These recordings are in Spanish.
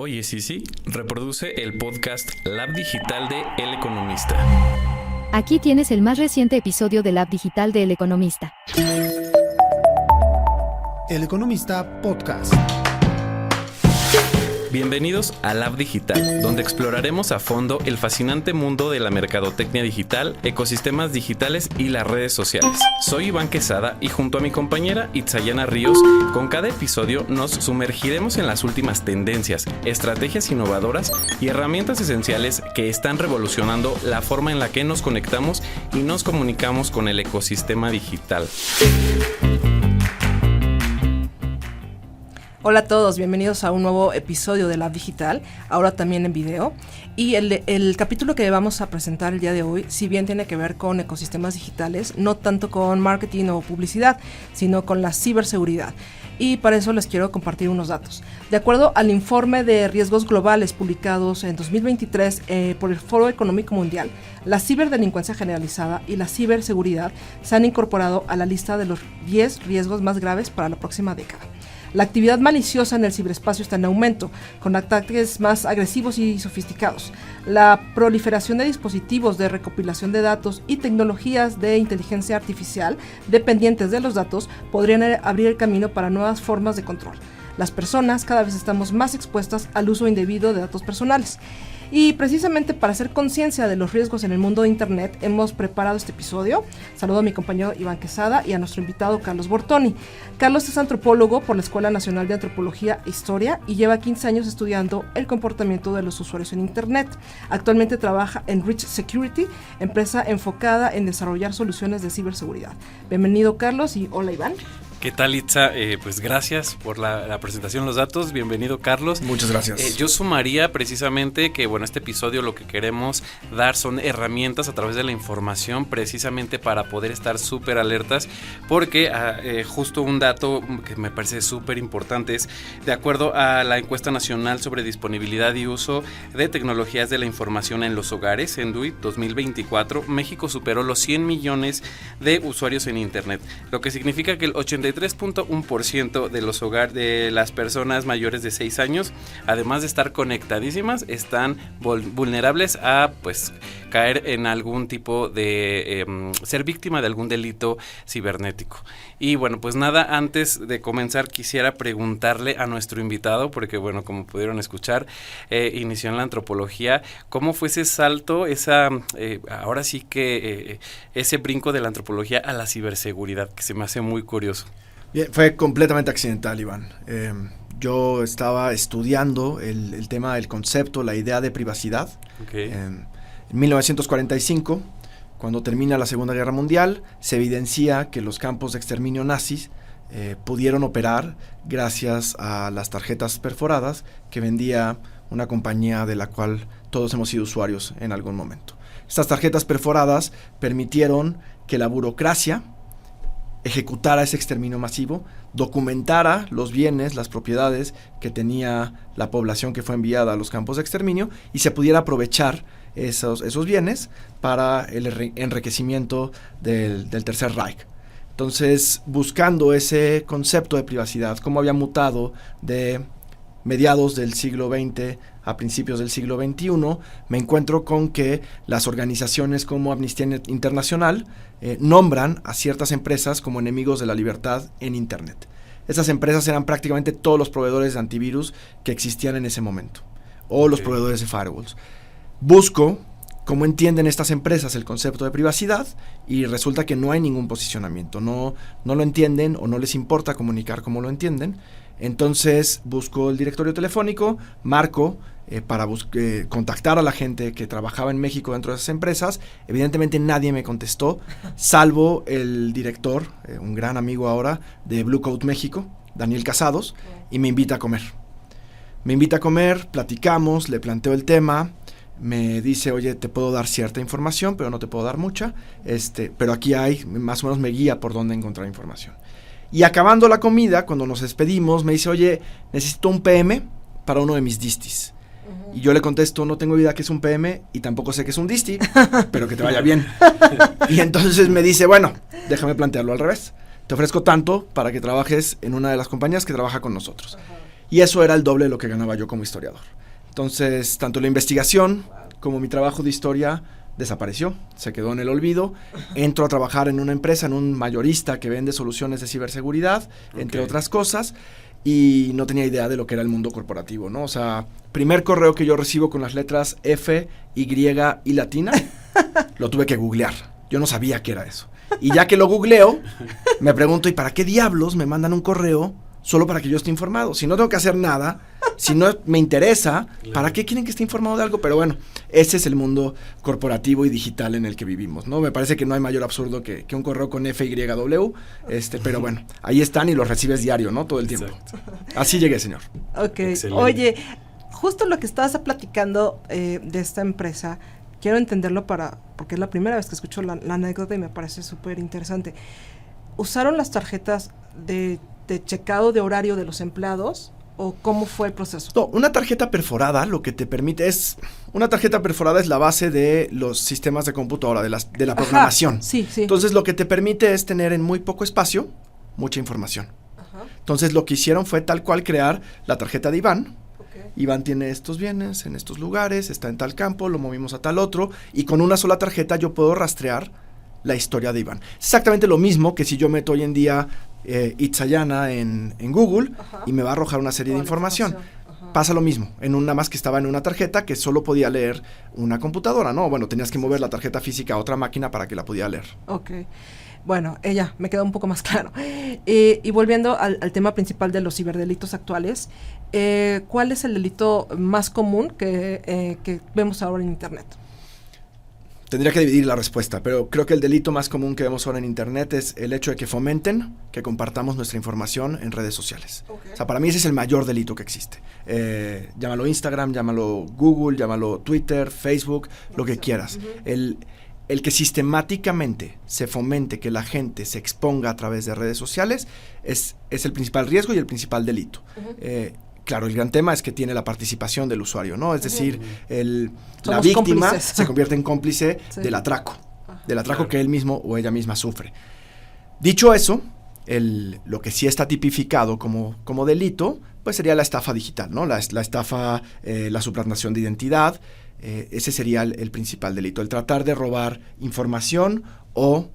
Oye, sí, reproduce el podcast Lab Digital de El Economista. Aquí tienes el más reciente episodio del Lab Digital de El Economista. El Economista Podcast. Bienvenidos a Lab Digital, donde exploraremos a fondo el fascinante mundo de la mercadotecnia digital, ecosistemas digitales y las redes sociales. Soy Iván Quesada y junto a mi compañera Itzayana Ríos, con cada episodio nos sumergiremos en las últimas tendencias, estrategias innovadoras y herramientas esenciales que están revolucionando la forma en la que nos conectamos y nos comunicamos con el ecosistema digital. Hola a todos, bienvenidos a un nuevo episodio de Lab Digital, ahora también en video. Y el capítulo que vamos a presentar el día de hoy, si bien tiene que ver con ecosistemas digitales, no tanto con marketing o publicidad, sino con la ciberseguridad. Y para eso les quiero compartir unos datos. De acuerdo al informe de riesgos globales publicados en 2023 por el Foro Económico Mundial, la ciberdelincuencia generalizada y la ciberseguridad se han incorporado a la lista de los 10 riesgos más graves para la próxima década. La actividad maliciosa en el ciberespacio está en aumento, con ataques más agresivos y sofisticados. La proliferación de dispositivos de recopilación de datos y tecnologías de inteligencia artificial dependientes de los datos podrían abrir el camino para nuevas formas de control. Las personas cada vez estamos más expuestas al uso indebido de datos personales. Y precisamente para hacer conciencia de los riesgos en el mundo de Internet, hemos preparado este episodio. Saludo a mi compañero Iván Quesada y a nuestro invitado Carlos Bortoni. Carlos es antropólogo por la Escuela Nacional de Antropología e Historia y lleva 15 años estudiando el comportamiento de los usuarios en Internet. Actualmente trabaja en Reach Security, empresa enfocada en desarrollar soluciones de ciberseguridad. Bienvenido, Carlos, y hola, Iván. ¿Qué tal, Itza? Pues gracias por la presentación, los datos. Bienvenido, Carlos. Muchas gracias. Yo sumaría precisamente que, este episodio lo que queremos dar son herramientas a través de la información precisamente para poder estar súper alertas, porque justo un dato que me parece súper importante es, de acuerdo a la encuesta nacional sobre disponibilidad y uso de tecnologías de la información en los hogares, ENDUI 2024, México superó los 100 millones de usuarios en Internet, lo que significa que el 83.1% de los hogares de las personas mayores de 6 años, además de estar conectadísimas, están vulnerables a caer en algún tipo de ser víctima de algún delito cibernético. Y nada, antes de comenzar quisiera preguntarle a nuestro invitado, porque como pudieron escuchar, inició en la antropología. ¿Cómo fue ese salto, ahora sí que ese brinco de la antropología a la ciberseguridad, que se me hace muy curioso? Bien, fue completamente accidental, Iván. Yo estaba estudiando el tema del concepto, la idea de privacidad. Okay. En 1945, cuando termina la Segunda Guerra Mundial, se evidencia que los campos de exterminio nazis pudieron operar gracias a las tarjetas perforadas que vendía una compañía de la cual todos hemos sido usuarios en algún momento. Estas tarjetas perforadas permitieron que la burocracia ejecutara ese exterminio masivo, documentara los bienes, las propiedades que tenía la población que fue enviada a los campos de exterminio y se pudiera aprovechar esos bienes para el enriquecimiento del Tercer Reich. Entonces, buscando ese concepto de privacidad, cómo había mutado de mediados del siglo XX a principios del siglo XXI, me encuentro con que las organizaciones como Amnistía Internacional nombran a ciertas empresas como enemigos de la libertad en Internet. Esas empresas eran prácticamente todos los proveedores de antivirus que existían en ese momento, o los proveedores de firewalls. Busco cómo entienden estas empresas el concepto de privacidad y resulta que no hay ningún posicionamiento, no lo entienden o no les importa comunicar cómo lo entienden. Entonces busco el directorio telefónico, marco para contactar a la gente que trabajaba en México dentro de esas empresas. Evidentemente nadie me contestó, salvo el director, un gran amigo ahora de Blue Coat México, Daniel Casados, y me invita a comer. Platicamos, le planteo el tema, me dice, oye, te puedo dar cierta información, pero no te puedo dar mucha, pero aquí hay, más o menos me guía por dónde encontrar información. Y acabando la comida, cuando nos despedimos, me dice, oye, necesito un PM para uno de mis distis. Y yo le contesto, no tengo idea qué es un PM y tampoco sé qué es un disti, pero que te vaya bien. Y entonces me dice, bueno, déjame plantearlo al revés. Te ofrezco tanto para que trabajes en una de las compañías que trabaja con nosotros. Y eso era el doble de lo que ganaba yo como historiador. Entonces, tanto la investigación como mi trabajo de historia desapareció, se quedó en el olvido. Entro a trabajar en una empresa, en un mayorista que vende soluciones de ciberseguridad, entre otras cosas, y no tenía idea de lo que era el mundo corporativo, ¿no? O sea, primer correo que yo recibo con las letras F, Y y latina, lo tuve que googlear. Yo no sabía qué era eso. Y ya que lo googleo, me pregunto, ¿y para qué diablos me mandan un correo solo para que yo esté informado? Si no tengo que hacer nada, si no me interesa, ¿para qué quieren que esté informado de algo? Pero bueno, ese es el mundo corporativo y digital en el que vivimos, ¿no? Me parece que no hay mayor absurdo que un correo con FYW, pero bueno, ahí están y los recibes diario, ¿no? Todo el tiempo. Exacto. Así llegué, señor. Ok. Excelente. Oye, justo lo que estabas platicando de esta empresa, quiero entenderlo porque es la primera vez que escucho la anécdota y me parece súper interesante. ¿Usaron las tarjetas de checado de horario de los empleados o cómo fue el proceso? No, una tarjeta perforada lo que te permite una tarjeta perforada es la base de los sistemas de computadora, de la programación. Sí. Entonces lo que te permite es tener en muy poco espacio mucha información. Ajá. Entonces lo que hicieron fue tal cual crear la tarjeta de Iván. Okay. Iván tiene estos bienes en estos lugares, está en tal campo, lo movimos a tal otro, y con una sola tarjeta yo puedo rastrear la historia de Iván. Exactamente lo mismo que si yo meto hoy en día Itzayana en Google, y me va a arrojar una serie de información. Pasa lo mismo, nada más que estaba en una tarjeta que solo podía leer una computadora, ¿no? Bueno, tenías que mover la tarjeta física a otra máquina para que la pudiera leer. Ok. Bueno, me queda un poco más claro. Y volviendo al tema principal de los ciberdelitos actuales, ¿cuál es el delito más común que vemos ahora en Internet? Tendría que dividir la respuesta, pero creo que el delito más común que vemos ahora en Internet es el hecho de que fomenten que compartamos nuestra información en redes sociales. Okay. O sea, para mí ese es el mayor delito que existe. Llámalo Instagram, llámalo Google, llámalo Twitter, Facebook, lo que quieras. Uh-huh. El que sistemáticamente se fomente que la gente se exponga a través de redes sociales es el principal riesgo y el principal delito. Uh-huh. Claro, el gran tema es que tiene la participación del usuario, ¿no? Es decir, la víctima cómplices. Se convierte en cómplice del atraco que él mismo o ella misma sufre. Dicho eso, lo que sí está tipificado como delito, pues sería la estafa digital, ¿no? La estafa, la suplantación de identidad, ese sería el principal delito, el tratar de robar información o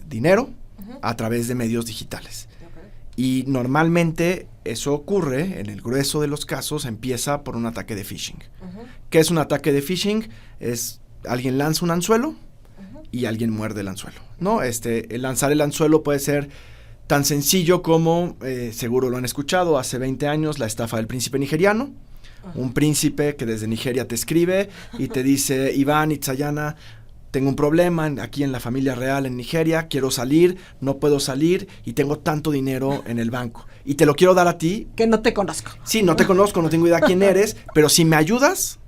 dinero a través de medios digitales. Y normalmente eso ocurre, en el grueso de los casos, empieza por un ataque de phishing. Uh-huh. ¿Qué es un ataque de phishing? Es alguien lanza un anzuelo y alguien muerde el anzuelo, ¿no? El lanzar el anzuelo puede ser tan sencillo como, seguro lo han escuchado, hace 20 años, la estafa del príncipe nigeriano. Uh-huh. Un príncipe que desde Nigeria te escribe y te dice, Iván, Itzayana, tengo un problema aquí en la familia real en Nigeria, quiero salir, no puedo salir y tengo tanto dinero en el banco. Y te lo quiero dar a ti. Que no te conozco. Sí, no te conozco, no tengo idea quién eres, pero si me ayudas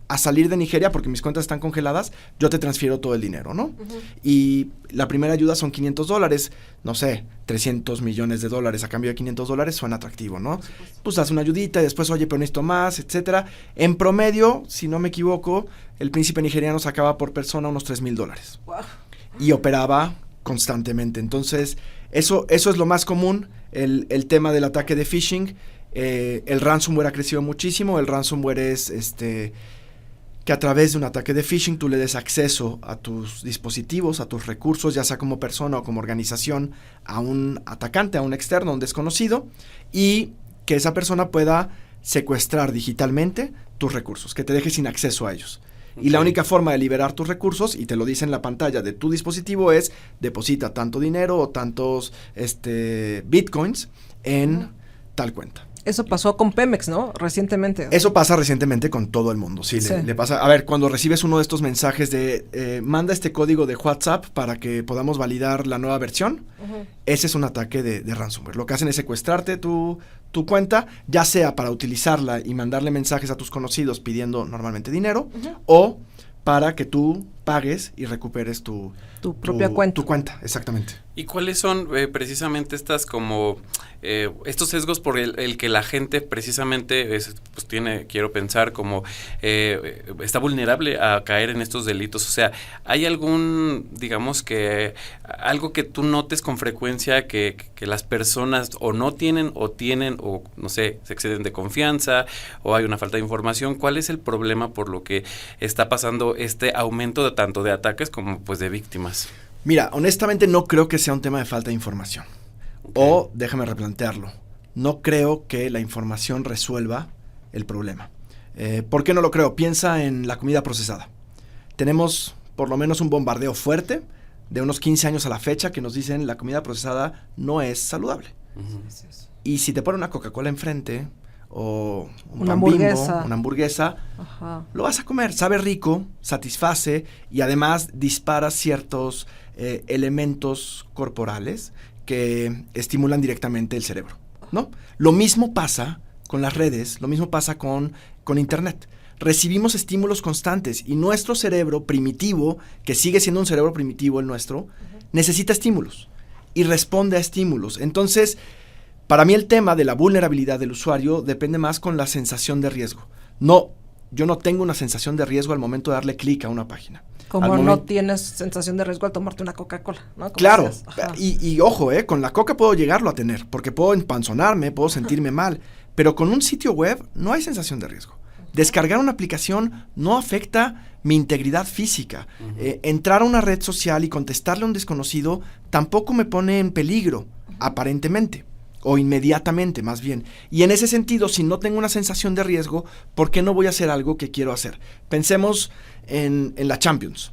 a salir de Nigeria porque mis cuentas están congeladas, yo te transfiero todo el dinero, ¿no? Uh-huh. Y la primera ayuda son $500, no sé, $300 millones a cambio de $500 suena atractivo, ¿no? Pues das una ayudita y después, oye, pero necesito más, etcétera. En promedio, si no me equivoco, el príncipe nigeriano sacaba por persona unos $3,000. Wow. Y operaba constantemente. Entonces, eso es lo más común, el tema del ataque de phishing. El ransomware ha crecido muchísimo. El ransomware es que a través de un ataque de phishing tú le des acceso a tus dispositivos, a tus recursos, ya sea como persona o como organización, a un atacante, a un externo, a un desconocido, y que esa persona pueda secuestrar digitalmente tus recursos, que te deje sin acceso a ellos. Okay. Y la única forma de liberar tus recursos, y te lo dice en la pantalla de tu dispositivo, es deposita tanto dinero o tantos bitcoins en tal cuenta. Eso pasó con Pemex, ¿no? Recientemente. Eso pasa recientemente con todo el mundo, sí. Le pasa. A ver, cuando recibes uno de estos mensajes de manda este código de WhatsApp para que podamos validar la nueva versión, ese es un ataque de ransomware. Lo que hacen es secuestrarte tu cuenta, ya sea para utilizarla y mandarle mensajes a tus conocidos pidiendo normalmente dinero, o para que tú pagues y recuperes tu propia cuenta. Tu cuenta, exactamente. ¿Y cuáles son precisamente estas como estos sesgos por el que la gente precisamente pues tiene, quiero pensar, como está vulnerable a caer en estos delitos? O sea, ¿hay algún, digamos que, algo que tú notes con frecuencia que las personas o no tienen o no sé, se exceden de confianza o hay una falta de información? ¿Cuál es el problema por lo que está pasando este aumento de tanto de ataques como pues de víctimas? Mira, honestamente no creo que sea un tema de falta de información. Okay. O, déjame replantearlo, no creo que la información resuelva el problema. ¿Por qué no lo creo? Piensa en la comida procesada. Tenemos por lo menos un bombardeo fuerte de unos 15 años a la fecha que nos dicen la comida procesada no es saludable. Uh-huh. Y si te ponen una Coca-Cola enfrente o una hamburguesa, ajá, lo vas a comer, sabe rico, satisface y además dispara ciertos elementos corporales que estimulan directamente el cerebro, ¿no? Lo mismo pasa con las redes, lo mismo pasa con Internet. Recibimos estímulos constantes y nuestro cerebro primitivo, que sigue siendo un cerebro primitivo el nuestro, uh-huh, necesita estímulos y responde a estímulos. Entonces, para mí el tema de la vulnerabilidad del usuario depende más con la sensación de riesgo. Yo no tengo una sensación de riesgo al momento de darle clic a una página. Como no tienes sensación de riesgo al tomarte una Coca-Cola, ¿no? Como claro, y ojo, con la Coca puedo llegarlo a tener, porque puedo empanzonarme, puedo sentirme mal, pero con un sitio web no hay sensación de riesgo. Descargar una aplicación no afecta mi integridad física. Uh-huh. Entrar a una red social y contestarle a un desconocido tampoco me pone en peligro, uh-huh, aparentemente. O inmediatamente, más bien. Y en ese sentido, si no tengo una sensación de riesgo, ¿por qué no voy a hacer algo que quiero hacer? Pensemos en la Champions.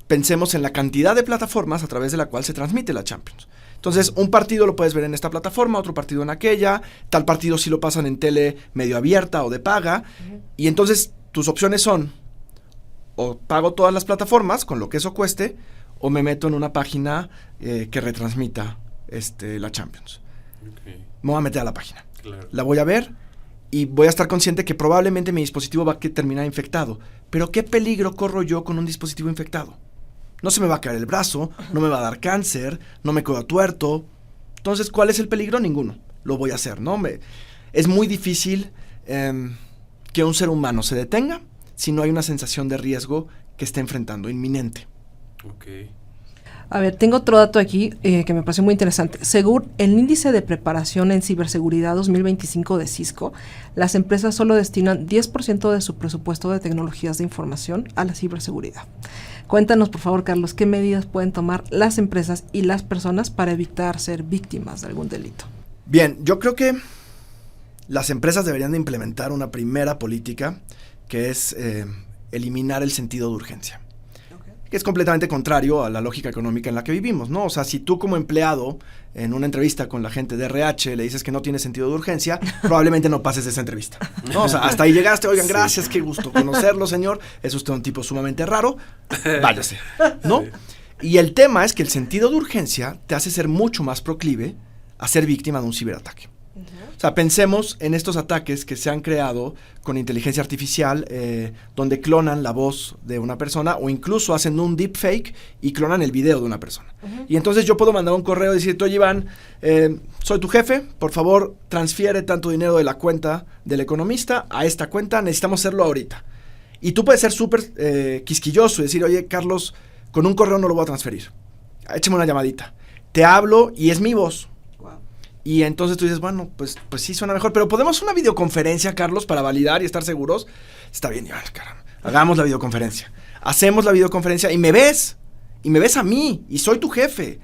Pensemos en la cantidad de plataformas a través de la cual se transmite la Champions. Entonces, un partido lo puedes ver en esta plataforma, otro partido en aquella, tal partido sí lo pasan en tele medio abierta o de paga. Uh-huh. Y entonces, tus opciones son, o pago todas las plataformas, con lo que eso cueste, o me meto en una página que retransmita la Champions. Okay. Me voy a meter a la página. Claro. La voy a ver y voy a estar consciente que probablemente mi dispositivo va a terminar infectado. Pero ¿qué peligro corro yo con un dispositivo infectado? No se me va a caer el brazo, no me va a dar cáncer, no me quedo tuerto. Entonces, ¿cuál es el peligro? Ninguno. Lo voy a hacer, ¿no? Es muy difícil que un ser humano se detenga si no hay una sensación de riesgo que esté enfrentando, inminente. Ok. A ver, tengo otro dato aquí que me pareció muy interesante. Según el índice de preparación en ciberseguridad 2025 de Cisco, las empresas solo destinan 10% de su presupuesto de tecnologías de información a la ciberseguridad. Cuéntanos, por favor, Carlos, ¿qué medidas pueden tomar las empresas y las personas para evitar ser víctimas de algún delito? Bien, yo creo que las empresas deberían de implementar una primera política que es eliminar el sentido de urgencia. Que es completamente contrario a la lógica económica en la que vivimos, ¿no? O sea, si tú como empleado en una entrevista con la gente de RH le dices que no tiene sentido de urgencia, probablemente no pases de esa entrevista, ¿no? O sea, hasta ahí llegaste, oigan, sí, gracias, qué gusto conocerlo, señor, es usted un tipo sumamente raro, váyase, ¿no? Sí. Y el tema es que el sentido de urgencia te hace ser mucho más proclive a ser víctima de un ciberataque. Uh-huh. O sea, pensemos en estos ataques que se han creado con inteligencia artificial, donde clonan la voz de una persona o incluso hacen un deepfake y clonan el video de una persona. Uh-huh. Y entonces yo puedo mandar un correo y decirte, oye, Iván, soy tu jefe, por favor, transfiere tanto dinero de la cuenta del economista a esta cuenta, necesitamos hacerlo ahorita. Y tú puedes ser súper quisquilloso y decir, oye, Carlos, con un correo no lo voy a transferir. Échame una llamadita. Te hablo y es mi voz. Y entonces tú dices, bueno, pues sí suena mejor, pero ¿podemos una videoconferencia, Carlos, para validar y estar seguros? Está bien, ya, caramba, hagamos la videoconferencia. Hacemos la videoconferencia y me ves a mí, y soy tu jefe.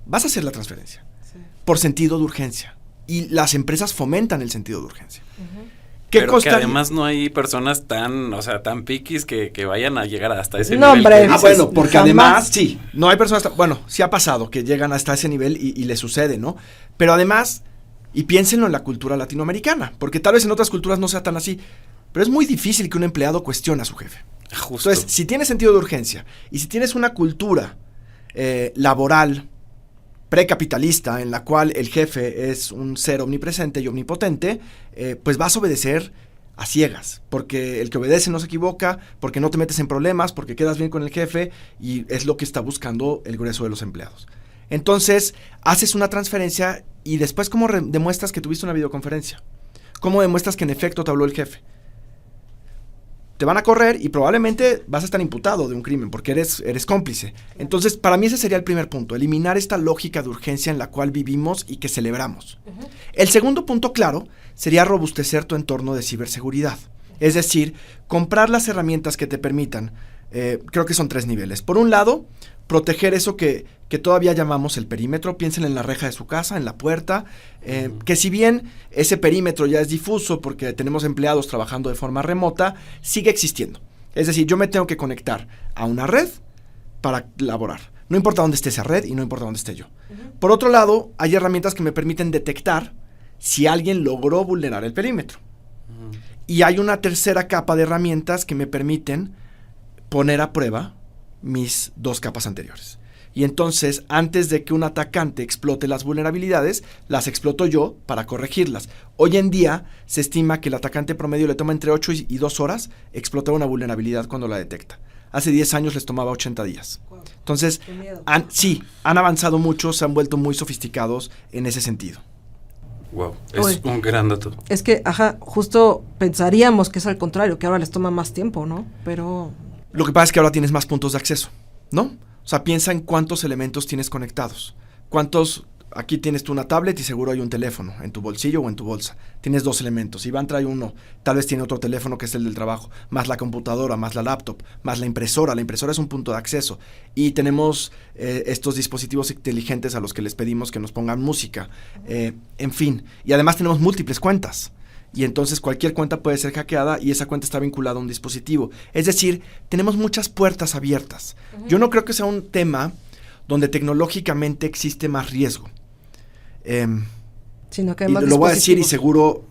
Vas a hacer la transferencia. Sí. Por sentido de urgencia. Y las empresas fomentan el sentido de urgencia. Uh-huh. Pero que además no hay personas tan piquis que vayan a llegar hasta ese nivel. Hombre, bueno, porque además, sí, no hay personas sí ha pasado que llegan hasta ese nivel y les sucede, ¿no? Pero además, y piénsenlo en la cultura latinoamericana, porque tal vez en otras culturas no sea tan así, pero es muy difícil que un empleado cuestione a su jefe. Justo. Entonces, si tienes sentido de urgencia y si tienes una cultura laboral precapitalista en la cual el jefe es un ser omnipresente y omnipotente, pues vas a obedecer a ciegas, porque el que obedece no se equivoca, porque no te metes en problemas, porque quedas bien con el jefe y es lo que está buscando el grueso de los empleados. Entonces, haces una transferencia y después, ¿cómo demuestras que tuviste una videoconferencia? ¿Cómo demuestras que en efecto te habló el jefe? Te van a correr y probablemente vas a estar imputado de un crimen porque eres cómplice. Entonces, para mí ese sería el primer punto, eliminar esta lógica de urgencia en la cual vivimos y que celebramos. El segundo punto, claro, sería robustecer tu entorno de ciberseguridad. Es decir, comprar las herramientas que te permitan, creo que son 3 niveles. Por un lado, proteger eso que todavía llamamos el perímetro. Piensen en la reja de su casa, en la puerta, que si bien ese perímetro ya es difuso porque tenemos empleados trabajando de forma remota, sigue existiendo. Es decir, yo me tengo que conectar a una red para laborar. No importa dónde esté esa red y no importa dónde esté yo. Por otro lado, hay herramientas que me permiten detectar si alguien logró vulnerar el perímetro. Y hay una tercera capa de herramientas que me permiten poner a prueba mis 2 capas anteriores. Y entonces, antes de que un atacante explote las vulnerabilidades, las exploto yo para corregirlas. Hoy en día, se estima que el atacante promedio le toma entre 8 y 2 horas explotar una vulnerabilidad cuando la detecta. Hace 10 años les tomaba 80 días. Entonces, han avanzado mucho, se han vuelto muy sofisticados en ese sentido. Wow, es un gran dato. Es que, justo pensaríamos que es al contrario, que ahora les toma más tiempo, ¿no? Pero... Lo que pasa es que ahora tienes más puntos de acceso, ¿no? O sea, piensa en cuántos elementos tienes conectados. Aquí tienes tú una tablet y seguro hay un teléfono en tu bolsillo o en tu bolsa. Tienes 2 elementos. Iván trae uno, tal vez tiene otro teléfono que es el del trabajo, más la computadora, más la laptop, más la impresora. La impresora es un punto de acceso. Y tenemos estos dispositivos inteligentes a los que les pedimos que nos pongan música. En fin. Y además tenemos múltiples cuentas. Y entonces cualquier cuenta puede ser hackeada y esa cuenta está vinculada a un dispositivo. Es decir, tenemos muchas puertas abiertas. Yo no creo que sea un tema donde tecnológicamente existe más riesgo. Sino que hay más lo voy a decir y seguro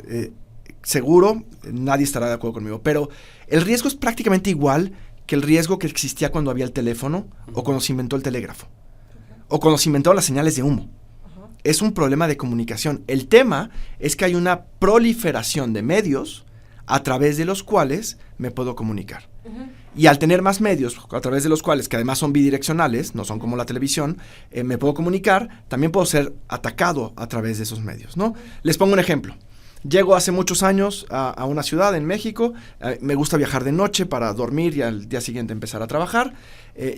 nadie estará de acuerdo conmigo, pero el riesgo es prácticamente igual que el riesgo que existía cuando había el teléfono o cuando se inventó el telégrafo o cuando se inventaron las señales de humo. Es un problema de comunicación. El tema es que hay una proliferación de medios a través de los cuales me puedo comunicar. Y al tener más medios a través de los cuales, que además son bidireccionales, no son como la televisión, me puedo comunicar, también puedo ser atacado a través de esos medios, ¿no? Les pongo un ejemplo. Llego hace muchos años a una ciudad en México, me gusta viajar de noche para dormir y al día siguiente empezar a trabajar.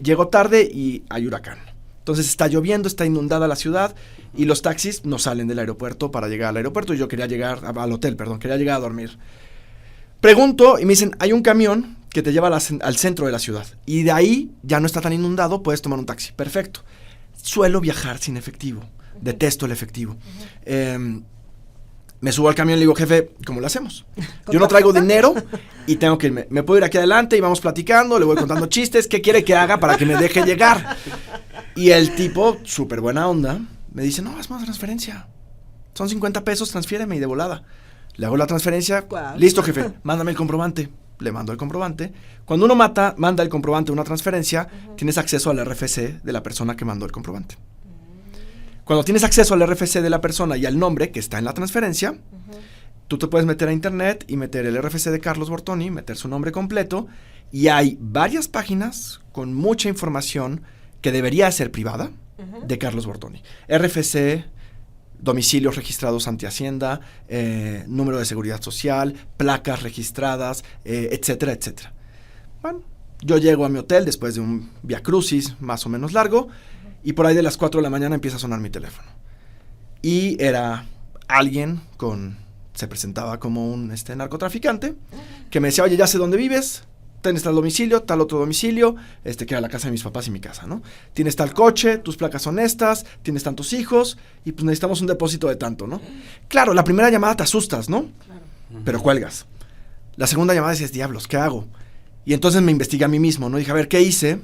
Llego tarde y hay huracán. Entonces está lloviendo, está inundada la ciudad y los taxis no salen del aeropuerto para llegar al aeropuerto. Y yo quería llegar al hotel, quería llegar a dormir. Pregunto y me dicen, hay un camión que te lleva al centro de la ciudad y de ahí ya no está tan inundado, puedes tomar un taxi. Perfecto. Suelo viajar sin efectivo, detesto el efectivo. Me subo al camión y le digo, jefe, ¿cómo lo hacemos? Yo no traigo dinero y tengo que irme. Me puedo ir aquí adelante y vamos platicando, le voy contando chistes, ¿qué quiere que haga para que me deje llegar? Y el tipo, súper buena onda, me dice, no, es más transferencia. Son 50 pesos, transfiéreme y de volada. Le hago la transferencia, Wow. Listo, jefe, mándame el comprobante. Le mando el comprobante. Cuando uno manda el comprobante de una transferencia, tienes acceso al RFC de la persona que mandó el comprobante. Cuando tienes acceso al RFC de la persona y al nombre que está en la transferencia, tú te puedes meter a internet y meter el RFC de Carlos Bortoni, meter su nombre completo, y hay varias páginas con mucha información que debería ser privada de Carlos Bortoni. RFC, domicilios registrados ante Hacienda, número de seguridad social, placas registradas, etcétera, etcétera. Bueno, yo llego a mi hotel después de un viacrucis más o menos largo y por ahí de las 4 de la mañana empieza a sonar mi teléfono. Y era alguien se presentaba como un narcotraficante que me decía, oye, ya sé dónde vives, tienes tal domicilio, tal otro domicilio, que era la casa de mis papás y mi casa, ¿no? Tienes tal coche, tus placas son estas, tienes tantos hijos y pues necesitamos un depósito de tanto, ¿no? Claro, la primera llamada te asustas, ¿no? Claro. Pero cuelgas. La segunda llamada dices, diablos, ¿qué hago? Y entonces me investigué a mí mismo, ¿no? Dije, a ver, ¿qué hice?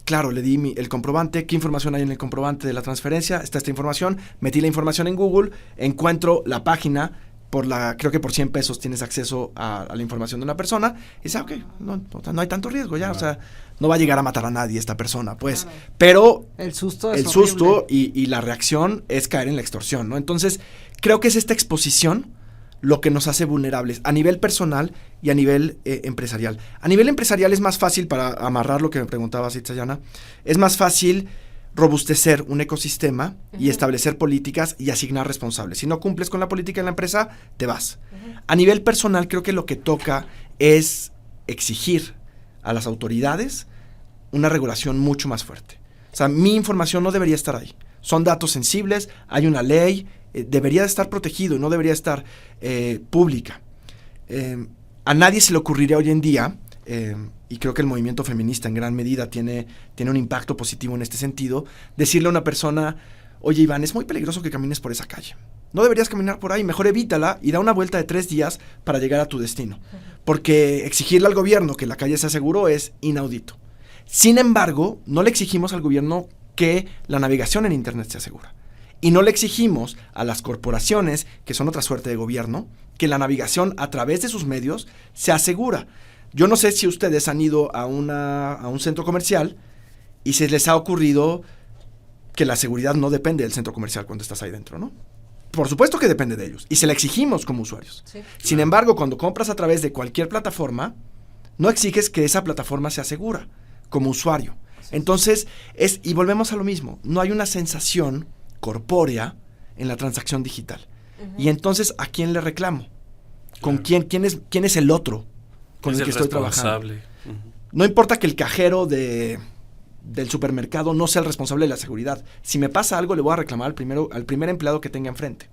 Claro, le di el comprobante, ¿qué información hay en el comprobante de la transferencia? Está esta información, metí la información en Google, encuentro la página, creo que por 100 pesos tienes acceso a la información de una persona, y dices, ok, no hay tanto riesgo ya, o sea, no va a llegar a matar a nadie esta persona, pues, pero el susto y la reacción es caer en la extorsión, ¿no? Entonces, creo que es esta exposición lo que nos hace vulnerables a nivel personal y a nivel empresarial. A nivel empresarial es más fácil, para amarrar lo que me preguntabas, Itzayana, es más fácil robustecer un ecosistema y establecer políticas y asignar responsables. Si no cumples con la política en la empresa, te vas. A nivel personal, creo que lo que toca es exigir a las autoridades una regulación mucho más fuerte. O sea, mi información no debería estar ahí. Son datos sensibles, hay una ley, debería de estar protegido y no debería estar pública. A nadie se le ocurriría hoy en día, y creo que el movimiento feminista en gran medida tiene un impacto positivo en este sentido, decirle a una persona, oye Iván, es muy peligroso que camines por esa calle. No deberías caminar por ahí, mejor evítala y da una vuelta de 3 días para llegar a tu destino. Porque exigirle al gobierno que la calle sea seguro es inaudito. Sin embargo, no le exigimos al gobierno que la navegación en Internet sea segura. Y no le exigimos a las corporaciones, que son otra suerte de gobierno, que la navegación a través de sus medios sea segura. Yo no sé si ustedes han ido a un centro comercial y se les ha ocurrido que la seguridad no depende del centro comercial cuando estás ahí dentro, ¿no? Por supuesto que depende de ellos y se la exigimos como usuarios. Sí. Sin embargo, cuando compras a través de cualquier plataforma, no exiges que esa plataforma sea segura como usuario. Entonces, y volvemos a lo mismo, no hay una sensación corpórea en la transacción digital. Y entonces, ¿a quién le reclamo? ¿Con quién es el otro con el que estoy trabajando? No importa que el cajero del supermercado no sea el responsable de la seguridad. Si me pasa algo, le voy a reclamar al primer empleado que tenga enfrente.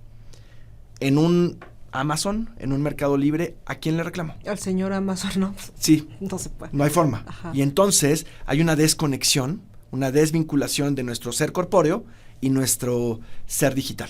En un Amazon, en un Mercado Libre, ¿a quién le reclamo? Al señor Amazon, ¿no? Sí. No se puede. No hay forma. Ajá. Y entonces hay una desconexión, una desvinculación de nuestro ser corpóreo y nuestro ser digital.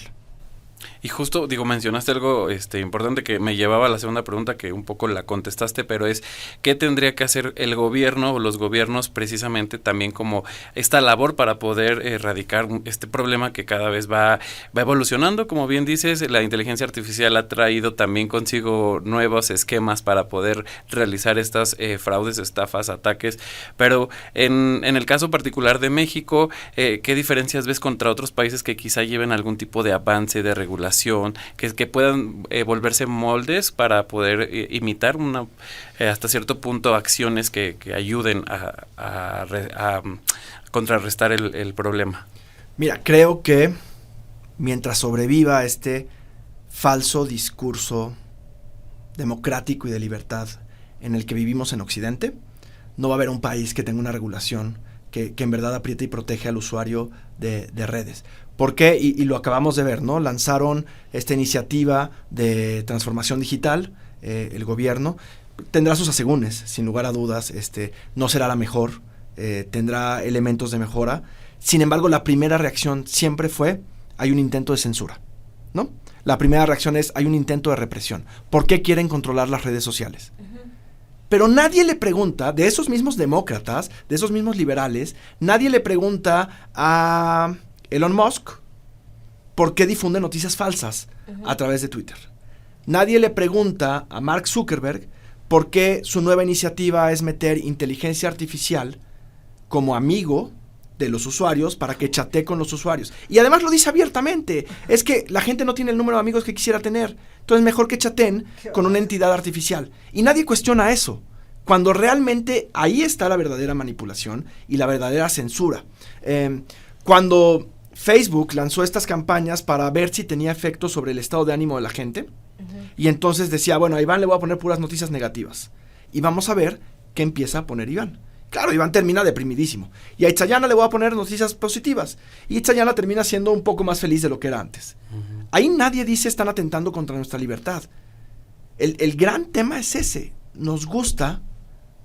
Y justo, mencionaste algo importante que me llevaba a la segunda pregunta, que un poco la contestaste, pero es ¿qué tendría que hacer el gobierno o los gobiernos precisamente también como esta labor para poder erradicar este problema que cada vez va evolucionando? Como bien dices, la inteligencia artificial ha traído también consigo nuevos esquemas para poder realizar estas fraudes, estafas, ataques, pero en el caso particular de México, ¿qué diferencias ves contra otros países que quizá lleven algún tipo de avance, de regulación, que puedan volverse moldes para poder imitar hasta cierto punto acciones que ayuden a contrarrestar el problema? Mira, creo que mientras sobreviva este falso discurso democrático y de libertad en el que vivimos en Occidente, no va a haber un país que tenga una regulación que en verdad apriete y protege al usuario de redes. ¿Por qué? Y lo acabamos de ver, ¿no? Lanzaron esta iniciativa de transformación digital, el gobierno. Tendrá sus asegúnes, sin lugar a dudas. No será la mejor, tendrá elementos de mejora. Sin embargo, la primera reacción siempre fue, hay un intento de censura, ¿no? La primera reacción es, hay un intento de represión. ¿Por qué quieren controlar las redes sociales? Pero nadie le pregunta, de esos mismos demócratas, de esos mismos liberales, nadie le pregunta a Elon Musk por qué difunde noticias falsas a través de Twitter. Nadie le pregunta a Mark Zuckerberg por qué su nueva iniciativa es meter inteligencia artificial como amigo de los usuarios para que chatee con los usuarios. Y además lo dice abiertamente. Es que la gente no tiene el número de amigos que quisiera tener. Entonces mejor que chateen con una entidad artificial. Y nadie cuestiona eso. Cuando realmente ahí está la verdadera manipulación y la verdadera censura. Cuando Facebook lanzó estas campañas para ver si tenía efecto sobre el estado de ánimo de la gente, y entonces decía, bueno, a Iván le voy a poner puras noticias negativas. Y vamos a ver qué empieza a poner Iván. Claro, Iván termina deprimidísimo. Y a Itzayana le voy a poner noticias positivas. Y Itzayana termina siendo un poco más feliz de lo que era antes. Ahí nadie dice están atentando contra nuestra libertad. El gran tema es ese. Nos gusta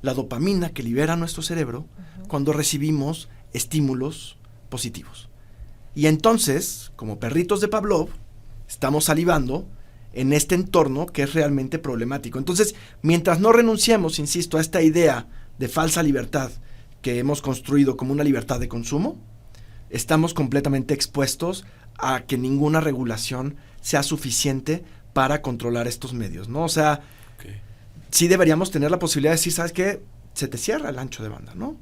la dopamina que libera nuestro cerebro cuando recibimos estímulos positivos. Y entonces, como perritos de Pavlov, estamos salivando en este entorno que es realmente problemático. Entonces, mientras no renunciemos, insisto, a esta idea de falsa libertad que hemos construido como una libertad de consumo, estamos completamente expuestos a que ninguna regulación sea suficiente para controlar estos medios, ¿no? O sea, sí deberíamos tener la posibilidad de decir, ¿sabes qué? Se te cierra el ancho de banda, ¿no?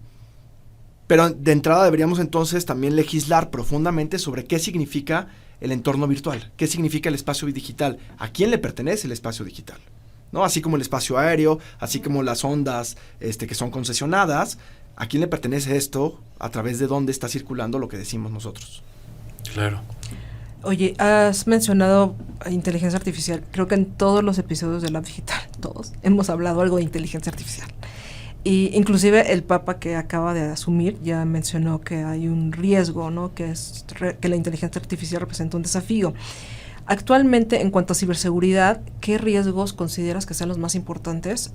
Pero de entrada deberíamos entonces también legislar profundamente sobre qué significa el entorno virtual, qué significa el espacio digital, a quién le pertenece el espacio digital, ¿no? Así como el espacio aéreo, así como las ondas que son concesionadas, ¿A quién le pertenece esto? ¿A través de dónde está circulando lo que decimos nosotros? Claro. Oye, has mencionado inteligencia artificial. Creo que en todos los episodios de Lab Digital, todos, hemos hablado algo de inteligencia artificial. Y inclusive el Papa que acaba de asumir ya mencionó que hay un riesgo, ¿no? Que la inteligencia artificial representa un desafío. Actualmente, en cuanto a ciberseguridad, ¿qué riesgos consideras que sean los más importantes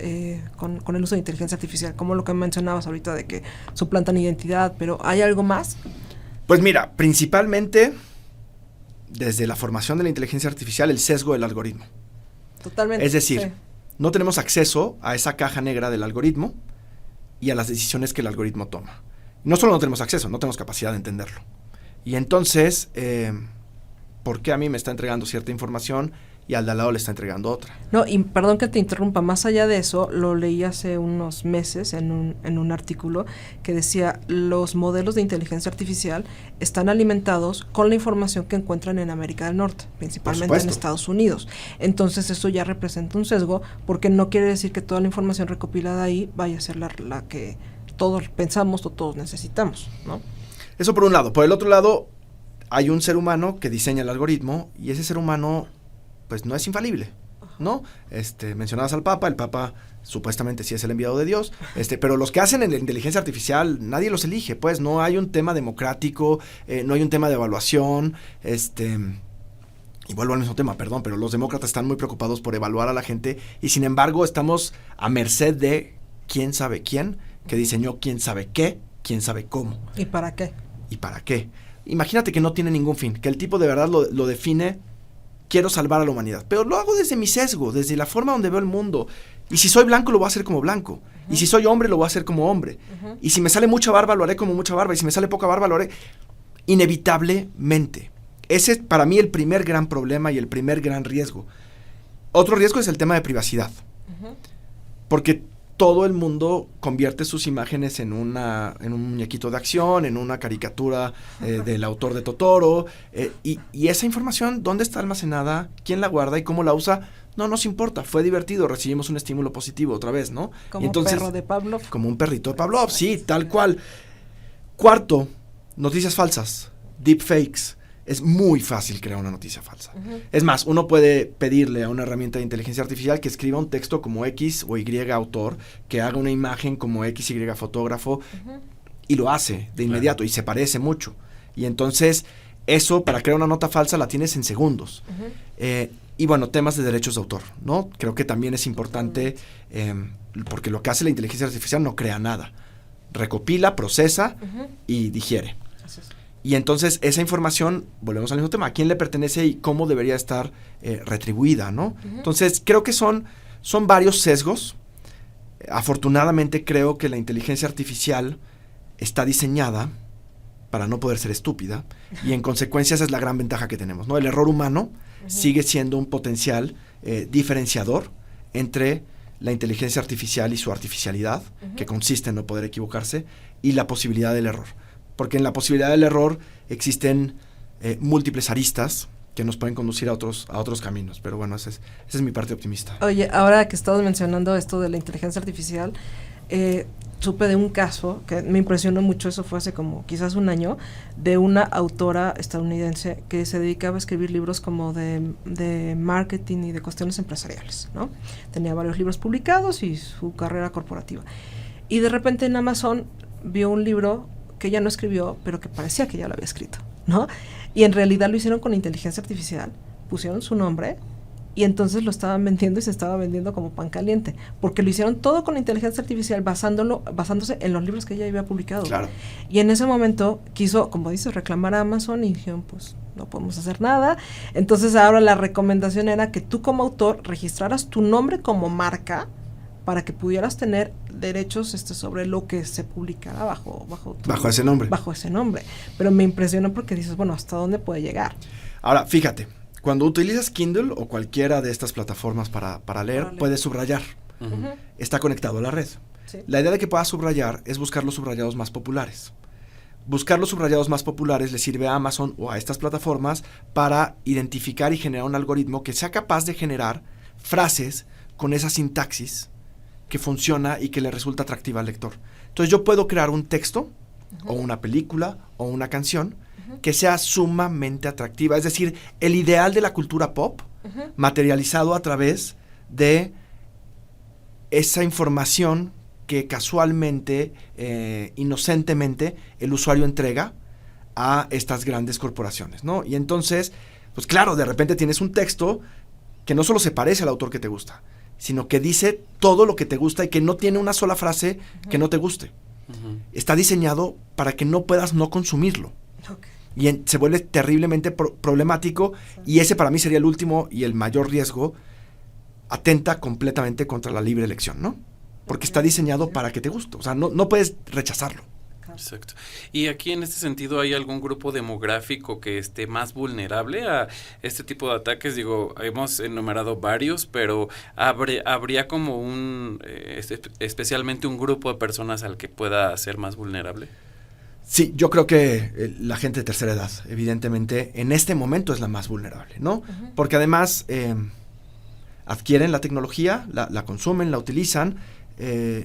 con el uso de inteligencia artificial? Como lo que mencionabas ahorita de que suplantan identidad, pero ¿hay algo más? Pues mira, principalmente desde la formación de la inteligencia artificial, el sesgo del algoritmo. Totalmente. Es decir, sí. No tenemos acceso a esa caja negra del algoritmo y a las decisiones que el algoritmo toma. No solo no tenemos acceso, no tenemos capacidad de entenderlo. Y entonces, ¿por qué a mí me está entregando cierta información y al de al lado le está entregando otra? No, y perdón que te interrumpa, más allá de eso, lo leí hace unos meses en un artículo que decía, los modelos de inteligencia artificial están alimentados con la información que encuentran en América del Norte, principalmente en Estados Unidos. Entonces eso ya representa un sesgo, porque no quiere decir que toda la información recopilada ahí vaya a ser la que todos pensamos o todos necesitamos, ¿no? Eso por un lado. Por el otro lado, hay un ser humano que diseña el algoritmo y ese ser humano pues no es infalible, ¿no? Mencionabas al Papa, el Papa supuestamente sí es el enviado de Dios, pero los que hacen en la inteligencia artificial, nadie los elige, pues no hay un tema democrático, no hay un tema de evaluación, y vuelvo al mismo tema, perdón, pero los demócratas están muy preocupados por evaluar a la gente y sin embargo estamos a merced de quién sabe quién, que diseñó quién sabe qué, quién sabe cómo. ¿Y para qué? ¿Y para qué? Imagínate que no tiene ningún fin, que el tipo de verdad lo define, quiero salvar a la humanidad, pero lo hago desde mi sesgo, desde la forma donde veo el mundo. Y si soy blanco, lo voy a hacer como blanco. Y si soy hombre, lo voy a hacer como hombre. Y si me sale mucha barba, lo haré como mucha barba. Y si me sale poca barba, lo haré inevitablemente. Ese es para mí el primer gran problema y el primer gran riesgo. Otro riesgo es el tema de privacidad. Porque todo el mundo convierte sus imágenes en un muñequito de acción, en una caricatura del autor de Totoro, y esa información, ¿dónde está almacenada? ¿Quién la guarda y cómo la usa? No nos importa, fue divertido, recibimos un estímulo positivo otra vez, ¿no? Como y entonces, perro de Pavlov. Como un perrito de Pavlov, sí, tal cual. Cuarto, noticias falsas, deepfakes. Es muy fácil crear una noticia falsa. Es más, uno puede pedirle a una herramienta de inteligencia artificial que escriba un texto como X o Y autor, que haga una imagen como X, Y fotógrafo, y lo hace de inmediato, y se parece mucho. Y entonces, eso, para crear una nota falsa, la tienes en segundos. Y bueno, temas de derechos de autor, ¿no? Creo que también es importante, porque lo que hace la inteligencia artificial no crea nada. Recopila, procesa y digiere. Así es. Y entonces esa información, volvemos al mismo tema, ¿a quién le pertenece y cómo debería estar retribuida, ¿no? Entonces creo que son varios sesgos. Afortunadamente creo que la inteligencia artificial está diseñada para no poder ser estúpida y en consecuencia esa es la gran ventaja que tenemos, ¿no? El error humano sigue siendo un potencial diferenciador entre la inteligencia artificial y su artificialidad, que consiste en no poder equivocarse, y la posibilidad del error. Porque en la posibilidad del error existen múltiples aristas que nos pueden conducir a otros caminos. Pero bueno, esa es mi parte optimista. Oye, ahora que estabas mencionando esto de la inteligencia artificial, supe de un caso que me impresionó mucho, eso fue hace como quizás un año, de una autora estadounidense que se dedicaba a escribir libros como de marketing y de cuestiones empresariales, ¿no? Tenía varios libros publicados y su carrera corporativa. Y de repente en Amazon vio un libro que ella no escribió, pero que parecía que ya lo había escrito, ¿no? Y en realidad lo hicieron con inteligencia artificial, pusieron su nombre y entonces lo estaban vendiendo y se estaba vendiendo como pan caliente, porque lo hicieron todo con inteligencia artificial basándose en los libros que ella había publicado. Claro. Y en ese momento quiso, como dices, reclamar a Amazon y dijeron, pues no podemos hacer nada. Entonces ahora la recomendación era que tú como autor registraras tu nombre como marca para que pudieras tener derechos sobre lo que se publicara bajo ese nombre. Bajo ese nombre. Pero me impresionó porque dices, bueno, ¿hasta dónde puede llegar? Ahora, fíjate, cuando utilizas Kindle o cualquiera de estas plataformas para leer, puedes subrayar. Está conectado a la red. Sí. La idea de que puedas subrayar es buscar los subrayados más populares. Buscar los subrayados más populares le sirve a Amazon o a estas plataformas para identificar y generar un algoritmo que sea capaz de generar frases con esa sintaxis que funciona y que le resulta atractiva al lector. Entonces yo puedo crear un texto, o una película, o una canción, que sea sumamente atractiva. Es decir, el ideal de la cultura pop, materializado a través de esa información que casualmente, inocentemente, el usuario entrega a estas grandes corporaciones, ¿no? Y entonces, pues claro, de repente tienes un texto que no solo se parece al autor que te gusta, sino que dice todo lo que te gusta y que no tiene una sola frase que no te guste. Está diseñado para que no puedas no consumirlo. Okay. Y se vuelve terriblemente problemático, y ese para mí sería el último y el mayor riesgo. Atenta completamente contra la libre elección, ¿no? Porque está diseñado para que te guste, o sea, no puedes rechazarlo. Exacto. Y aquí en este sentido, ¿hay algún grupo demográfico que esté más vulnerable a este tipo de ataques? Digo, hemos enumerado varios, pero ¿habría como especialmente un grupo de personas al que pueda ser más vulnerable? Sí, yo creo que la gente de tercera edad, evidentemente, en este momento es la más vulnerable, ¿no? Porque además adquieren la tecnología, la consumen, la utilizan,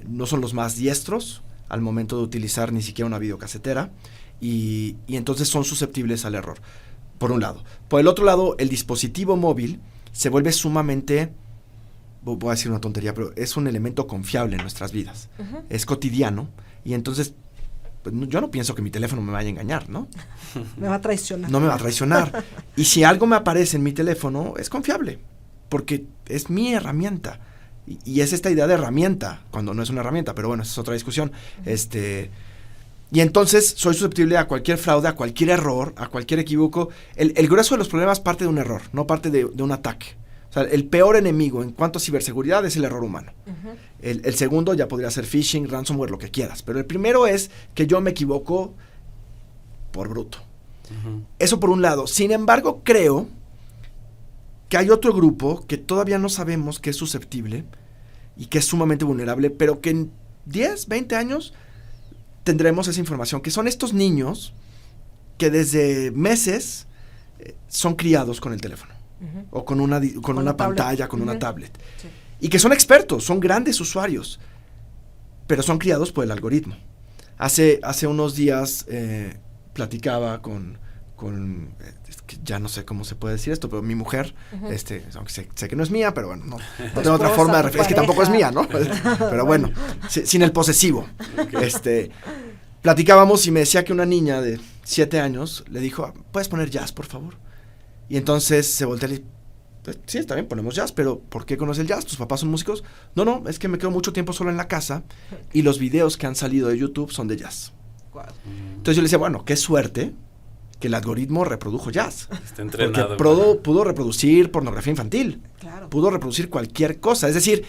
no son los más diestros al momento de utilizar ni siquiera una videocasetera, y entonces son susceptibles al error, por un lado. Por el otro lado, el dispositivo móvil se vuelve sumamente, voy a decir una tontería, pero es un elemento confiable en nuestras vidas. Es cotidiano, y entonces pues, yo no pienso que mi teléfono me vaya a engañar, ¿no? Me va a traicionar. No me va a traicionar. Y si algo me aparece en mi teléfono, es confiable, porque es mi herramienta. Y es esta idea de herramienta, cuando no es una herramienta, pero bueno, esa es otra discusión. Y entonces soy susceptible a cualquier fraude, a cualquier error, a cualquier equívoco. El grueso de los problemas parte de un error, no parte de un ataque. O sea, el peor enemigo en cuanto a ciberseguridad es el error humano. El segundo ya podría ser phishing, ransomware, lo que quieras. Pero el primero es que yo me equivoco por bruto. Eso por un lado. Sin embargo, creo que hay otro grupo que todavía no sabemos que es susceptible y que es sumamente vulnerable, pero que en 10, 20 años tendremos esa información, que son estos niños que desde meses son criados con el teléfono, o con una pantalla, con una tablet, sí. Y que son expertos, son grandes usuarios, pero son criados por el algoritmo. Hace unos días platicaba con ya no sé cómo se puede decir esto, pero mi mujer, aunque sé que no es mía, pero bueno, no tengo otra forma de referir, es que tampoco es mía, ¿no? Pero bueno, sin el posesivo. Platicábamos y me decía que una niña de 7 años le dijo, ¿puedes poner jazz, por favor? Y entonces se voltea y le dice, pues, sí, está bien, ponemos jazz, pero ¿por qué conoces el jazz? ¿Tus papás son músicos? No, es que me quedo mucho tiempo solo en la casa y los videos que han salido de YouTube son de jazz. Wow. Entonces yo le decía, bueno, qué suerte que el algoritmo reprodujo jazz. Está entrenado. Porque pudo reproducir pornografía infantil. Claro. Pudo reproducir cualquier cosa. Es decir,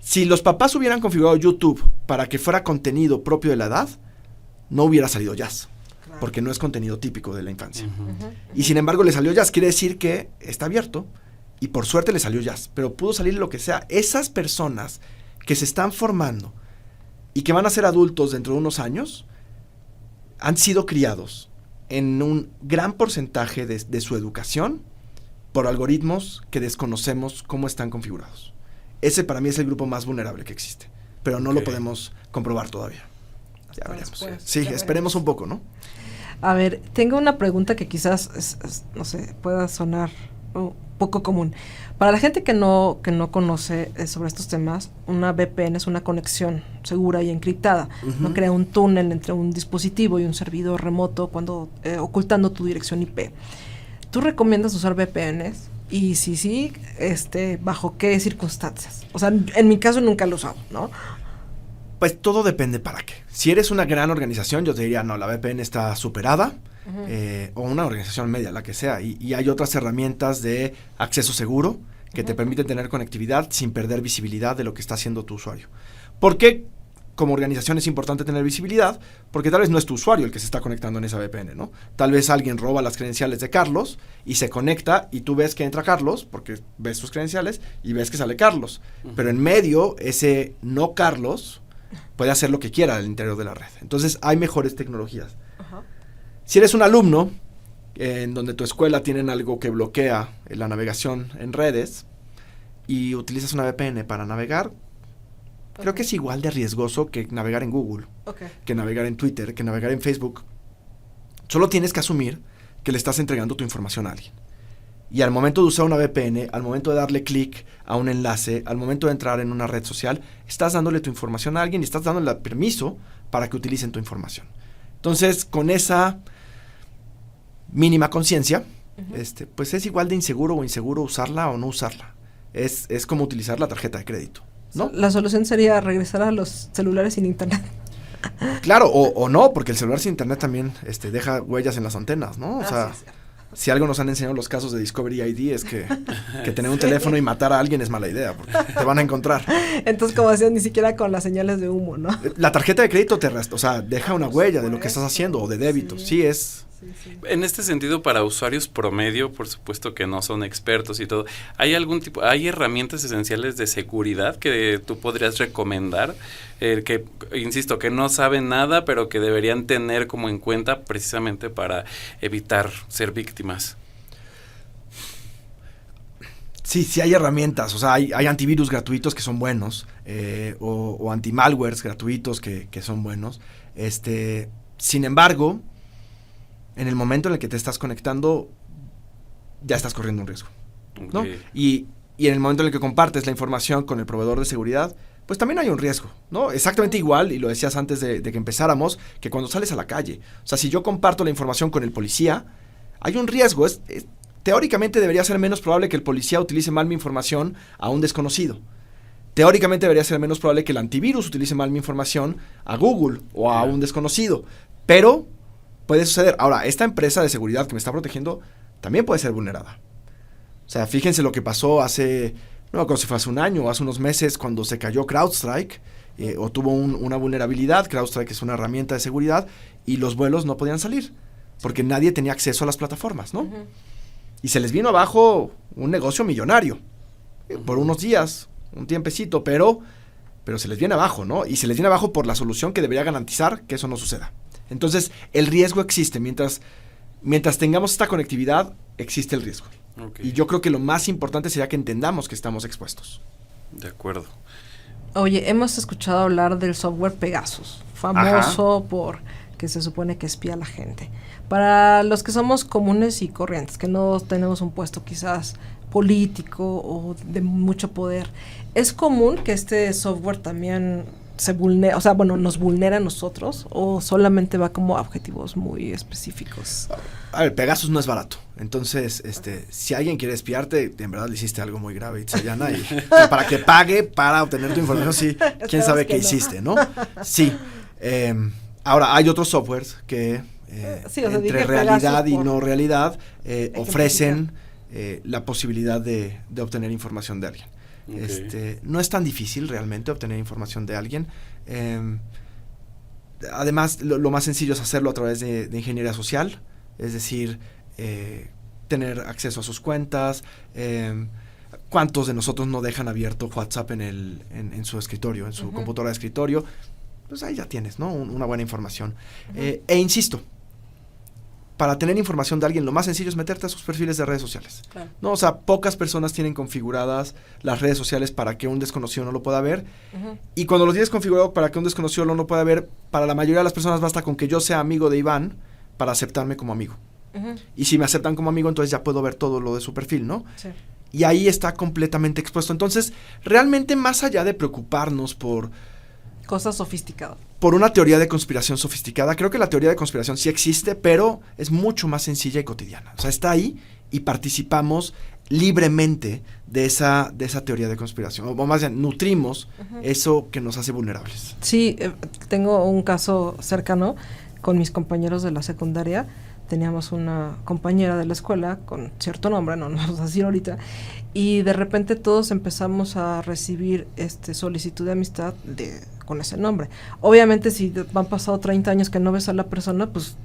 si los papás hubieran configurado YouTube para que fuera contenido propio de la edad, no hubiera salido jazz. Claro. Porque no es contenido típico de la infancia. Y sin embargo le salió jazz. Quiere decir que está abierto y por suerte le salió jazz. Pero pudo salir lo que sea. Esas personas que se están formando y que van a ser adultos dentro de unos años han sido criados en un gran porcentaje de su educación por algoritmos que desconocemos cómo están configurados. Ese para mí es el grupo más vulnerable que existe, pero no lo podemos comprobar todavía. Ya veremos. Sí, esperemos un poco, ¿no? A ver, tengo una pregunta que quizás, no sé, pueda sonar poco común. Para la gente que no conoce sobre estos temas, una VPN es una conexión segura y encriptada. No crea un túnel entre un dispositivo y un servidor remoto cuando ocultando tu dirección IP. ¿Tú recomiendas usar VPNs? Y si sí, ¿bajo qué circunstancias? O sea, en mi caso nunca lo he usado, ¿no? Pues todo depende para qué. Si eres una gran organización, yo te diría, no, la VPN está superada. O una organización media, la que sea, y hay otras herramientas de acceso seguro que te permiten tener conectividad sin perder visibilidad de lo que está haciendo tu usuario. ¿Por qué como organización es importante tener visibilidad? Porque tal vez no es tu usuario el que se está conectando en esa VPN, ¿no? Tal vez alguien roba las credenciales de Carlos y se conecta y tú ves que entra Carlos porque ves sus credenciales y ves que sale Carlos, pero en medio ese no Carlos puede hacer lo que quiera al interior de la red. Entonces hay mejores tecnologías. Si eres un alumno en donde tu escuela tienen algo que bloquea la navegación en redes y utilizas una VPN para navegar, Creo que es igual de riesgoso que navegar en Google, que navegar en Twitter, que navegar en Facebook. Solo tienes que asumir que le estás entregando tu información a alguien. Y al momento de usar una VPN, al momento de darle clic a un enlace, al momento de entrar en una red social, estás dándole tu información a alguien y estás dándole permiso para que utilicen tu información. Entonces, con esa mínima conciencia, pues es igual de inseguro o inseguro usarla o no usarla. Es como utilizar la tarjeta de crédito, ¿no? La solución sería regresar a los celulares sin internet. Claro, o no, porque el celular sin internet también deja huellas en las antenas, ¿no? O sea, si algo nos han enseñado los casos de Discovery ID es que tener un teléfono y matar a alguien es mala idea, porque te van a encontrar. Entonces, como decías, ni siquiera con las señales de humo, ¿no? La tarjeta de crédito deja una huella de lo que estás haciendo, o de débito, sí es... En este sentido, para usuarios promedio, por supuesto que no son expertos y todo, ¿hay herramientas esenciales de seguridad que tú podrías recomendar? Que, insisto, que no saben nada, pero que deberían tener como en cuenta precisamente para evitar ser víctimas. Sí hay herramientas, o sea, hay antivirus gratuitos que son buenos, o anti-malwares gratuitos que son buenos. Sin embargo, en el momento en el que te estás conectando, ya estás corriendo un riesgo, ¿no? Okay. Y en el momento en el que compartes la información con el proveedor de seguridad, pues también hay un riesgo, ¿no? Exactamente igual, y lo decías antes de que empezáramos, que cuando sales a la calle. O sea, si yo comparto la información con el policía, hay un riesgo. Teóricamente debería ser menos probable que el policía utilice mal mi información a un desconocido. Teóricamente debería ser menos probable que el antivirus utilice mal mi información a Google o a un desconocido. Pero puede suceder. Ahora, esta empresa de seguridad que me está protegiendo también puede ser vulnerada. O sea, fíjense lo que pasó no me acuerdo si fue hace un año o hace unos meses cuando se cayó CrowdStrike, o tuvo una vulnerabilidad. CrowdStrike es una herramienta de seguridad y los vuelos no podían salir porque nadie tenía acceso a las plataformas, ¿no? Y se les vino abajo un negocio millonario por unos días, un tiempecito, pero se les viene abajo, ¿no? Y se les viene abajo por la solución que debería garantizar que eso no suceda. Entonces, el riesgo existe. Mientras tengamos esta conectividad, existe el riesgo. Okay. Y yo creo que lo más importante sería que entendamos que estamos expuestos. De acuerdo. Oye, hemos escuchado hablar del software Pegasus, famoso por que se supone que espía a la gente. Para los que somos comunes y corrientes, que no tenemos un puesto quizás político o de mucho poder, ¿es común que este software también se vulnera, nos vulnera a nosotros, o solamente va como a objetivos muy específicos? A ver, Pegasus no es barato. Entonces, si alguien quiere espiarte, en verdad le hiciste algo muy grave, Itzayana, y para que pague para obtener tu información, sí, quién sabe qué hiciste, ¿no? Sí. Ahora, hay otros softwares que entre realidad y no realidad ofrecen la posibilidad de obtener información de alguien. Okay. No es tan difícil realmente obtener información de alguien. Además, lo más sencillo es hacerlo a través de ingeniería social, es decir, tener acceso a sus cuentas. ¿Cuántos de nosotros no dejan abierto WhatsApp en su escritorio, en su computadora de escritorio? Pues ahí ya tienes, ¿no? Una buena información. E insisto, para tener información de alguien, lo más sencillo es meterte a sus perfiles de redes sociales. Claro. ¿No? O sea, pocas personas tienen configuradas las redes sociales para que un desconocido no lo pueda ver. Y cuando lo tienes configurado para que un desconocido no lo pueda ver, para la mayoría de las personas basta con que yo sea amigo de Iván para aceptarme como amigo. Y si me aceptan como amigo, entonces ya puedo ver todo lo de su perfil, ¿no? Sí. Y ahí está completamente expuesto. Entonces, realmente, más allá de preocuparnos por cosas sofisticadas, por una teoría de conspiración sofisticada, creo que la teoría de conspiración sí existe, pero es mucho más sencilla y cotidiana. O sea, está ahí y participamos libremente de esa teoría de conspiración, o más bien nutrimos eso que nos hace vulnerables. Sí, tengo un caso cercano con mis compañeros de la secundaria. Teníamos una compañera de la escuela con cierto nombre, no nos vamos a decir ahorita, y de repente todos empezamos a recibir solicitud de amistad con ese nombre. Obviamente, si han pasado 30 años que no ves a la persona, pues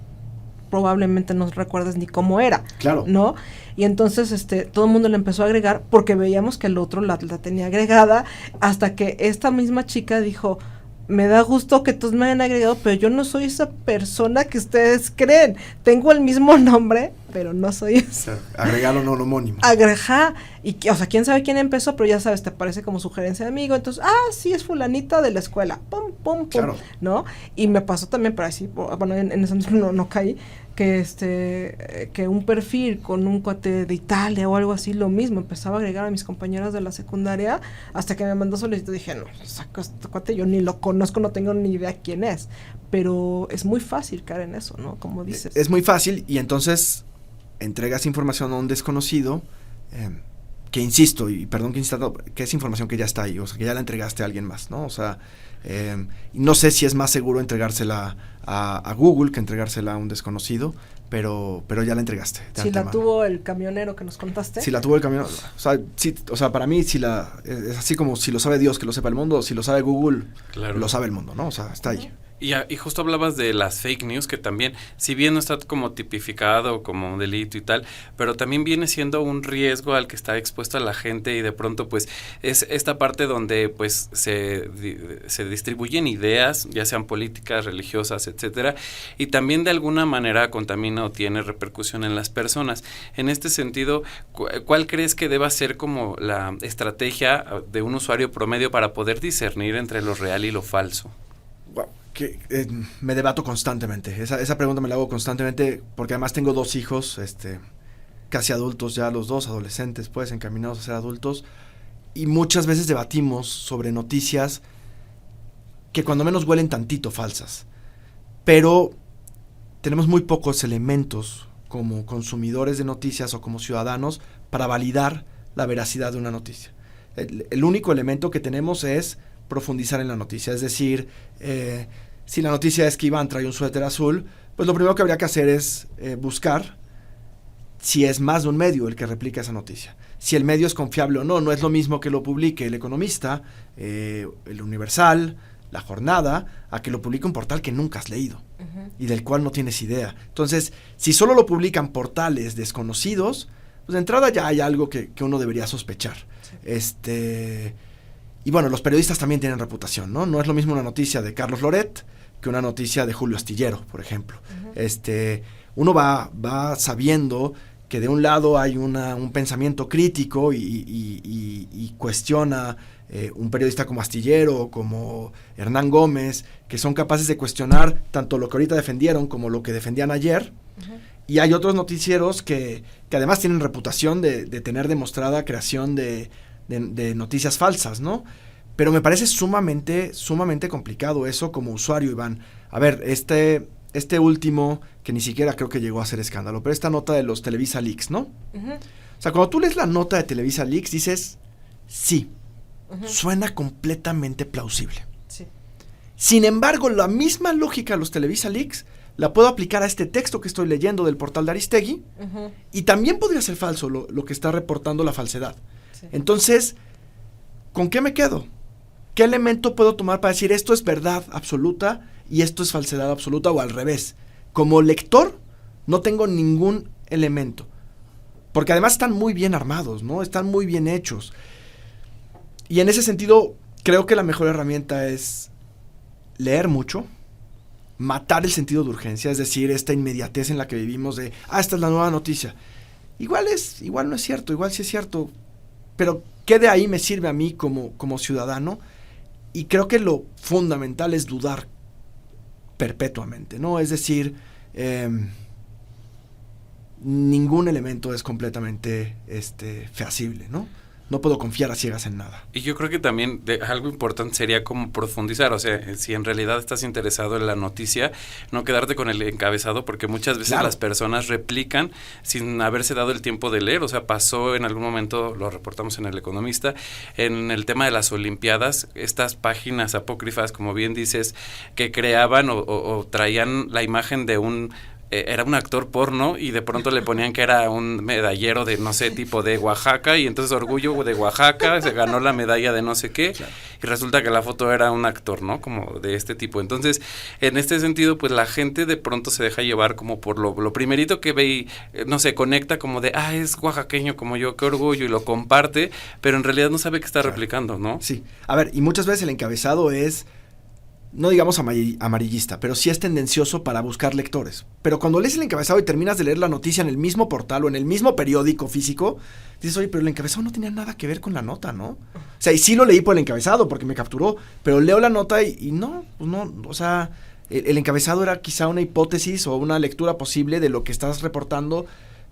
probablemente no recuerdes ni cómo era, claro, ¿no? Y entonces todo el mundo le empezó a agregar porque veíamos que el otro la tenía agregada, hasta que esta misma chica dijo: me da gusto que todos me hayan agregado, pero yo no soy esa persona que ustedes creen. Tengo el mismo nombre, pero no soy eso. Agregarlo no homónimo. Ajá, o sea, quién sabe quién empezó, pero ya sabes, te aparece como sugerencia de amigo, entonces, sí, es fulanita de la escuela, pum, pum, pum, claro. ¿no? Y me pasó también, pero así, bueno, en ese no caí, que que un perfil con un cuate de Italia o algo así, lo mismo, empezaba a agregar a mis compañeras de la secundaria, hasta que me mandó solicitud, dije, no, saco este cuate, yo ni lo conozco, no tengo ni idea quién es, pero es muy fácil caer en eso, ¿no? Como dices. Es muy fácil, y entonces entregas información a un desconocido, que insisto, y perdón que insista, que es información que ya está ahí, o sea, que ya la entregaste a alguien más, ¿no? O sea, no sé si es más seguro entregársela a Google que entregársela a un desconocido, pero ya la entregaste. Si la tuvo el camionero que nos contaste. Si la tuvo el camionero, o sea, para mí, es así como si lo sabe Dios, que lo sepa el mundo, si lo sabe Google, claro, lo sabe el mundo, ¿no? O sea, está ahí. Y justo hablabas de las fake news, que también, si bien no está como tipificado como un delito y tal, pero también viene siendo un riesgo al que está expuesta la gente, y de pronto pues es esta parte donde pues se distribuyen ideas, ya sean políticas, religiosas, etcétera, y también de alguna manera contamina o tiene repercusión en las personas. En este sentido, ¿cuál crees que deba ser como la estrategia de un usuario promedio para poder discernir entre lo real y lo falso? Wow. Que me debato constantemente. Esa pregunta me la hago constantemente, porque además tengo 2 hijos, casi adultos ya, los 2 adolescentes, pues, encaminados a ser adultos, y muchas veces debatimos sobre noticias que cuando menos huelen tantito falsas, pero tenemos muy pocos elementos como consumidores de noticias o como ciudadanos para validar la veracidad de una noticia. El único elemento que tenemos es profundizar en la noticia, es decir, si la noticia es que Iván trae un suéter azul, pues lo primero que habría que hacer es buscar si es más de un medio el que replica esa noticia. Si el medio es confiable o no, no es lo mismo que lo publique El Economista, El Universal, La Jornada, a que lo publique un portal que nunca has leído y del cual no tienes idea. Entonces, si solo lo publican portales desconocidos, pues de entrada ya hay algo que uno debería sospechar. Sí. Y bueno, los periodistas también tienen reputación, ¿no? No es lo mismo una noticia de Carlos Loret que una noticia de Julio Astillero, por ejemplo. Uno va sabiendo que de un lado hay un pensamiento crítico y cuestiona un periodista como Astillero o como Hernán Gómez, que son capaces de cuestionar tanto lo que ahorita defendieron como lo que defendían ayer. Y hay otros noticieros que además tienen reputación de tener demostrada creación de noticias falsas, ¿no? Pero me parece sumamente complicado eso como usuario, Iván. A ver, este último, que ni siquiera creo que llegó a ser escándalo, pero esta nota de los Televisa Leaks, ¿no? O sea, cuando tú lees la nota de Televisa Leaks, dices, sí, suena completamente plausible. Sí. Sin embargo, la misma lógica de los Televisa Leaks la puedo aplicar a este texto que estoy leyendo del portal de Aristegui, y también podría ser falso lo que está reportando la falsedad. Sí. Entonces, ¿con qué me quedo? ¿Qué elemento puedo tomar para decir esto es verdad absoluta y esto es falsedad absoluta, o al revés? Como lector no tengo ningún elemento, porque además están muy bien armados, ¿no? Están muy bien hechos. Y en ese sentido, creo que la mejor herramienta es leer mucho, matar el sentido de urgencia, es decir, esta inmediatez en la que vivimos de, esta es la nueva noticia. Igual no es cierto, igual sí es cierto, pero ¿qué de ahí me sirve a mí como ciudadano? Y creo que lo fundamental es dudar perpetuamente, ¿no? Es decir, ningún elemento es completamente fehacible, ¿no? No puedo confiar a ciegas en nada. Y yo creo que también algo importante sería como profundizar, o sea, si en realidad estás interesado en la noticia, no quedarte con el encabezado, porque muchas veces las personas replican sin haberse dado el tiempo de leer. O sea, pasó en algún momento, lo reportamos en El Economista, en el tema de las Olimpiadas, estas páginas apócrifas, como bien dices, que creaban o traían la imagen de era un actor porno, y de pronto le ponían que era un medallero de no sé, tipo de Oaxaca, y entonces orgullo de Oaxaca, se ganó la medalla de no sé qué, claro. Y resulta que la foto era un actor, ¿no? Como de este tipo. Entonces, en este sentido, pues la gente de pronto se deja llevar como por lo primerito que ve y, no sé, conecta como de, es oaxaqueño como yo, qué orgullo, y lo comparte, pero en realidad no sabe qué está replicando, ¿no? Sí. A ver, y muchas veces el encabezado es no digamos amarillista, pero sí es tendencioso para buscar lectores. Pero cuando lees el encabezado y terminas de leer la noticia en el mismo portal o en el mismo periódico físico, dices, oye, pero el encabezado no tenía nada que ver con la nota, ¿no? O sea, y sí lo leí por el encabezado porque me capturó, pero leo la nota y no, pues no, o sea, el encabezado era quizá una hipótesis o una lectura posible de lo que estás reportando,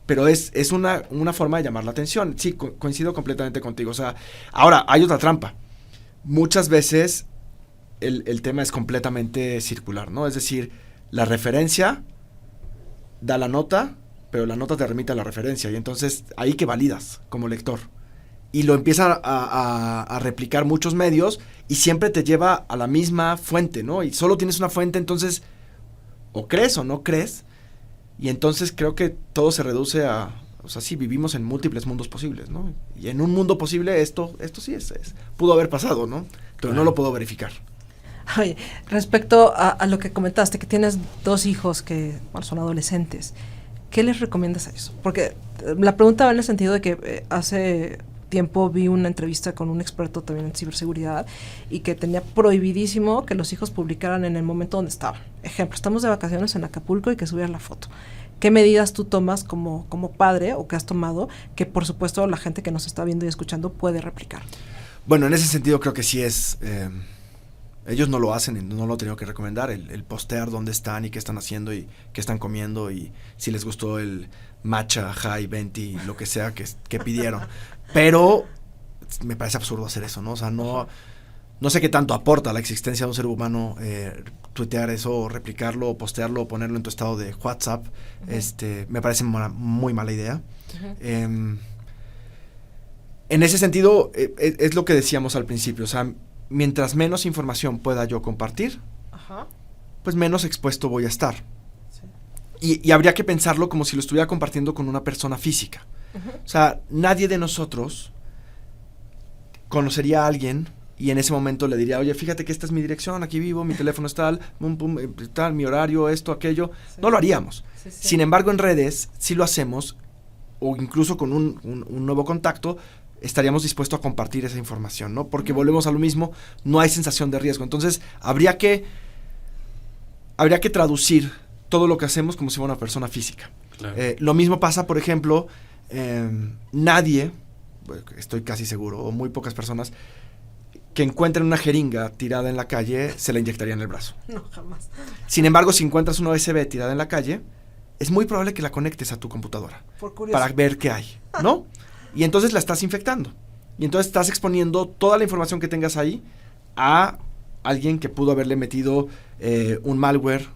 pero es una forma de llamar la atención. Sí, coincido completamente contigo. O sea, ahora, hay otra trampa. Muchas veces el tema es completamente circular, ¿no? Es decir, la referencia da la nota, pero la nota te remite a la referencia, y entonces ahí que validas como lector. Y lo empiezan a replicar muchos medios y siempre te lleva a la misma fuente, ¿no? Y solo tienes una fuente, entonces o crees o no crees, y entonces creo que todo se reduce a, o sea, sí, vivimos en múltiples mundos posibles, ¿no? Y en un mundo posible esto sí pudo haber pasado, ¿no? Pero no lo puedo verificar. Oye, respecto a lo que comentaste, que tienes 2 hijos que, bueno, son adolescentes, ¿qué les recomiendas a ellos? Porque la pregunta va en el sentido de que hace tiempo vi una entrevista con un experto también en ciberseguridad y que tenía prohibidísimo que los hijos publicaran en el momento donde estaban. Ejemplo, estamos de vacaciones en Acapulco y que subieran la foto. ¿Qué medidas tú tomas como padre o que has tomado que por supuesto la gente que nos está viendo y escuchando puede replicar? Bueno, en ese sentido creo que sí es... ellos no lo hacen y no lo he tenido que recomendar, el postear dónde están y qué están haciendo y qué están comiendo y si les gustó el matcha, high, venti, lo que sea que pidieron. Pero me parece absurdo hacer eso, ¿no? O sea, no sé qué tanto aporta a la existencia de un ser humano tuitear eso, o replicarlo, o postearlo, o ponerlo en tu estado de WhatsApp. Me parece muy mala idea. En ese sentido, es lo que decíamos al principio, o sea, mientras menos información pueda yo compartir, pues menos expuesto voy a estar. Sí. Y habría que pensarlo como si lo estuviera compartiendo con una persona física. O sea, nadie de nosotros conocería a alguien y en ese momento le diría, oye, fíjate que esta es mi dirección, aquí vivo, mi teléfono es tal, mi horario, esto, aquello. Sí. No lo haríamos. Sí. Sin embargo, en redes sí lo hacemos, o incluso con un nuevo contacto, estaríamos dispuestos a compartir esa información, ¿no? Porque volvemos a lo mismo, no hay sensación de riesgo. Entonces, habría que traducir todo lo que hacemos como si fuera una persona física. Claro. Lo mismo pasa, por ejemplo, nadie, estoy casi seguro, o muy pocas personas, que encuentren una jeringa tirada en la calle, se la inyectarían en el brazo. No, jamás. Sin embargo, si encuentras una USB tirada en la calle, es muy probable que la conectes a tu computadora para ver qué hay, ¿no? Y entonces la estás infectando. Y entonces estás exponiendo toda la información que tengas ahí a alguien que pudo haberle metido un malware,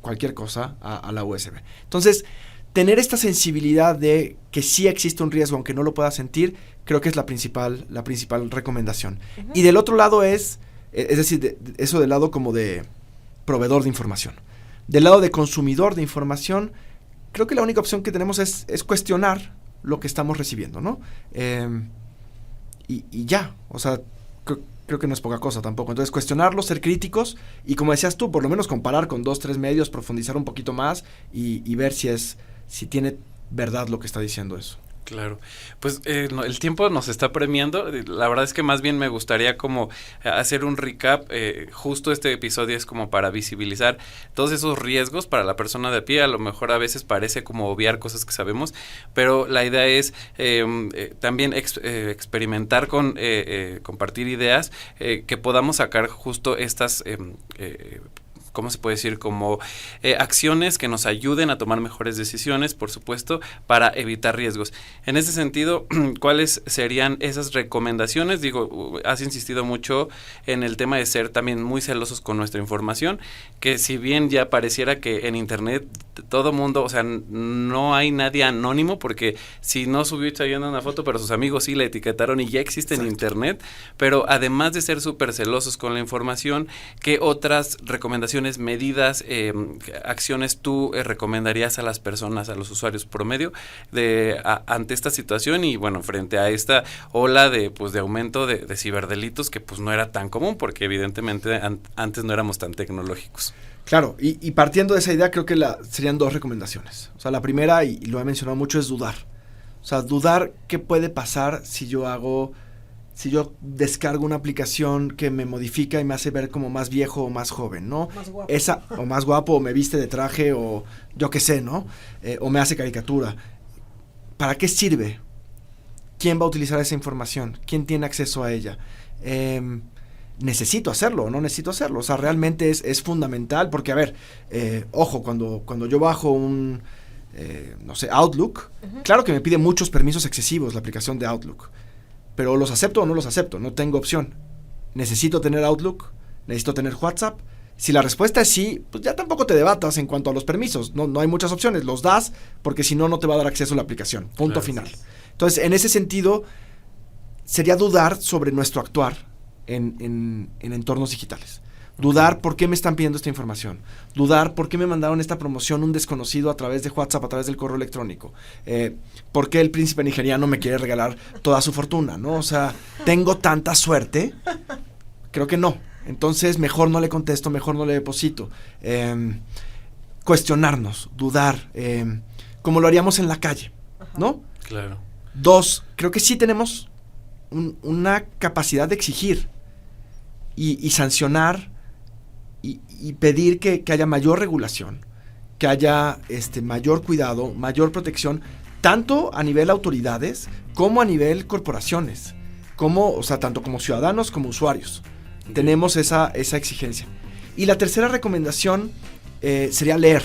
cualquier cosa a la USB. Entonces, tener esta sensibilidad de que sí existe un riesgo, aunque no lo puedas sentir, creo que es la principal recomendación. Uh-huh. Y del otro lado es decir, eso del lado como de proveedor de información. Del lado de consumidor de información, creo que la única opción que tenemos es cuestionar lo que estamos recibiendo, ¿no? Y ya, o sea, creo que no es poca cosa tampoco. Entonces, cuestionarlo, ser críticos y, como decías tú, por lo menos comparar con 2, 3 medios, profundizar un poquito más y ver si tiene verdad lo que está diciendo eso. Claro, pues el tiempo nos está premiando. La verdad es que más bien me gustaría como hacer un recap. Justo este episodio es como para visibilizar todos esos riesgos para la persona de a pie. A lo mejor a veces parece como obviar cosas que sabemos, pero la idea es también experimentar con compartir ideas que podamos sacar justo estas ¿cómo se puede decir? Como acciones que nos ayuden a tomar mejores decisiones, por supuesto, para evitar riesgos. En ese sentido, ¿cuáles serían esas recomendaciones? Digo, has insistido mucho en el tema de ser también muy celosos con nuestra información, que si bien ya pareciera que en Internet todo mundo, o sea, no hay nadie anónimo, porque si no subió Chayana una foto, pero sus amigos sí la etiquetaron y ya existe en Internet, pero además de ser súper celosos con la información, ¿qué otras recomendaciones, medidas, acciones tú recomendarías a las personas, a los usuarios promedio ante esta situación y bueno, frente a esta ola de aumento de ciberdelitos que pues no era tan común porque evidentemente antes no éramos tan tecnológicos? Claro, y partiendo de esa idea creo que serían 2 recomendaciones. O sea, la primera, y lo he mencionado mucho, es dudar. O sea, dudar qué puede pasar si yo hago si yo descargo una aplicación que me modifica y me hace ver como más viejo o más joven, ¿no? Más guapo. O más guapo, o me viste de traje, o yo qué sé, ¿no? O me hace caricatura. ¿Para qué sirve? ¿Quién va a utilizar esa información? ¿Quién tiene acceso a ella? ¿Necesito hacerlo o no necesito hacerlo? O sea, realmente es fundamental porque, a ver, ojo, cuando yo bajo un, no sé, Outlook, claro que me pide muchos permisos excesivos la aplicación de Outlook, pero ¿los acepto o no los acepto? No tengo opción. ¿Necesito tener Outlook? ¿Necesito tener WhatsApp? Si la respuesta es sí, pues ya tampoco te debatas en cuanto a los permisos. No hay muchas opciones. Los das porque si no, no te va a dar acceso a la aplicación. Punto final. Entonces, en ese sentido, sería dudar sobre nuestro actuar en entornos digitales. Dudar por qué me están pidiendo esta información. Dudar por qué me mandaron esta promoción un desconocido a través de WhatsApp, a través del correo electrónico. Por qué el príncipe nigeriano me quiere regalar toda su fortuna, ¿no? O sea, ¿tengo tanta suerte? Creo que no. Entonces, mejor no le contesto, mejor no le deposito. Cuestionarnos, dudar, como lo haríamos en la calle, ¿no? Claro. 2, creo que sí tenemos una capacidad de exigir y sancionar y pedir que haya mayor regulación, que haya mayor cuidado, mayor protección, tanto a nivel autoridades como a nivel corporaciones, o sea, tanto como ciudadanos como usuarios. Tenemos esa exigencia. Y la tercera recomendación sería leer.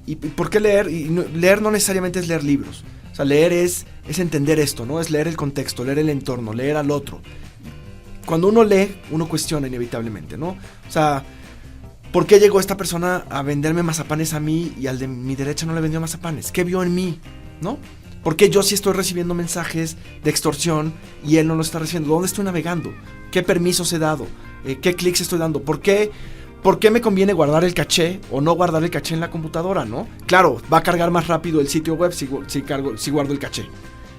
¿Y por qué leer? Leer no necesariamente es leer libros. O sea, leer es entender esto, ¿no? Es leer el contexto, leer el entorno, leer al otro. Cuando uno lee, uno cuestiona inevitablemente, ¿no? O sea, ¿por qué llegó esta persona a venderme mazapanes a mí y al de mi derecha no le vendió mazapanes? ¿Qué vio en mí? ¿No? ¿Por qué yo sí estoy recibiendo mensajes de extorsión y él no lo está recibiendo? ¿Dónde estoy navegando? ¿Qué permisos he dado? ¿Qué clics estoy dando? ¿Por qué me conviene guardar el caché o no guardar el caché en la computadora, no? Claro, va a cargar más rápido el sitio web si guardo el caché.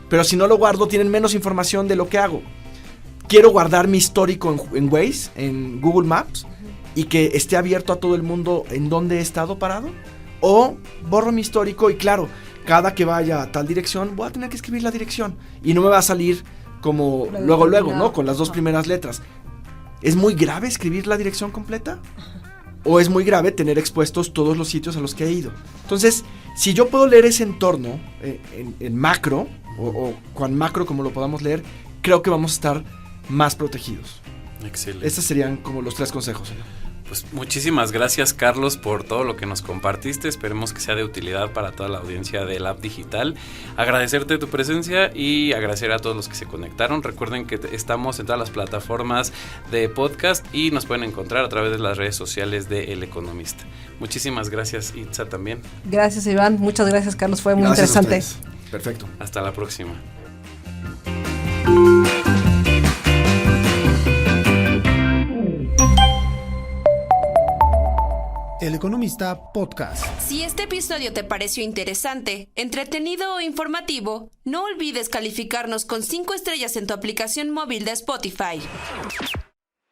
Pero si no lo guardo, tienen menos información de lo que hago. Quiero guardar mi histórico en Waze, en Google Maps, y que esté abierto a todo el mundo en donde he estado parado. O borro mi histórico y claro, cada que vaya a tal dirección voy a tener que escribir la dirección. Y no me va a salir como luego, ¿no? Con las 2 primeras letras. ¿Es muy grave escribir la dirección completa? ¿O es muy grave tener expuestos todos los sitios a los que he ido? Entonces, si yo puedo leer ese entorno en macro, o cuán macro como lo podamos leer, creo que vamos a estar más protegidos. Excelente. Estos serían como los 3 consejos, ¿no? Pues muchísimas gracias, Carlos, por todo lo que nos compartiste. Esperemos que sea de utilidad para toda la audiencia de Lab Digital. Agradecerte tu presencia y agradecer a todos los que se conectaron. Recuerden que estamos en todas las plataformas de podcast y nos pueden encontrar a través de las redes sociales de El Economista. Muchísimas gracias, Itza, también. Gracias, Iván. Muchas gracias, Carlos. Fue muy Gracias interesante. a ustedes. Perfecto. Hasta la próxima. El Economista Podcast. Si este episodio te pareció interesante, entretenido o informativo, no olvides calificarnos con 5 estrellas en tu aplicación móvil de Spotify.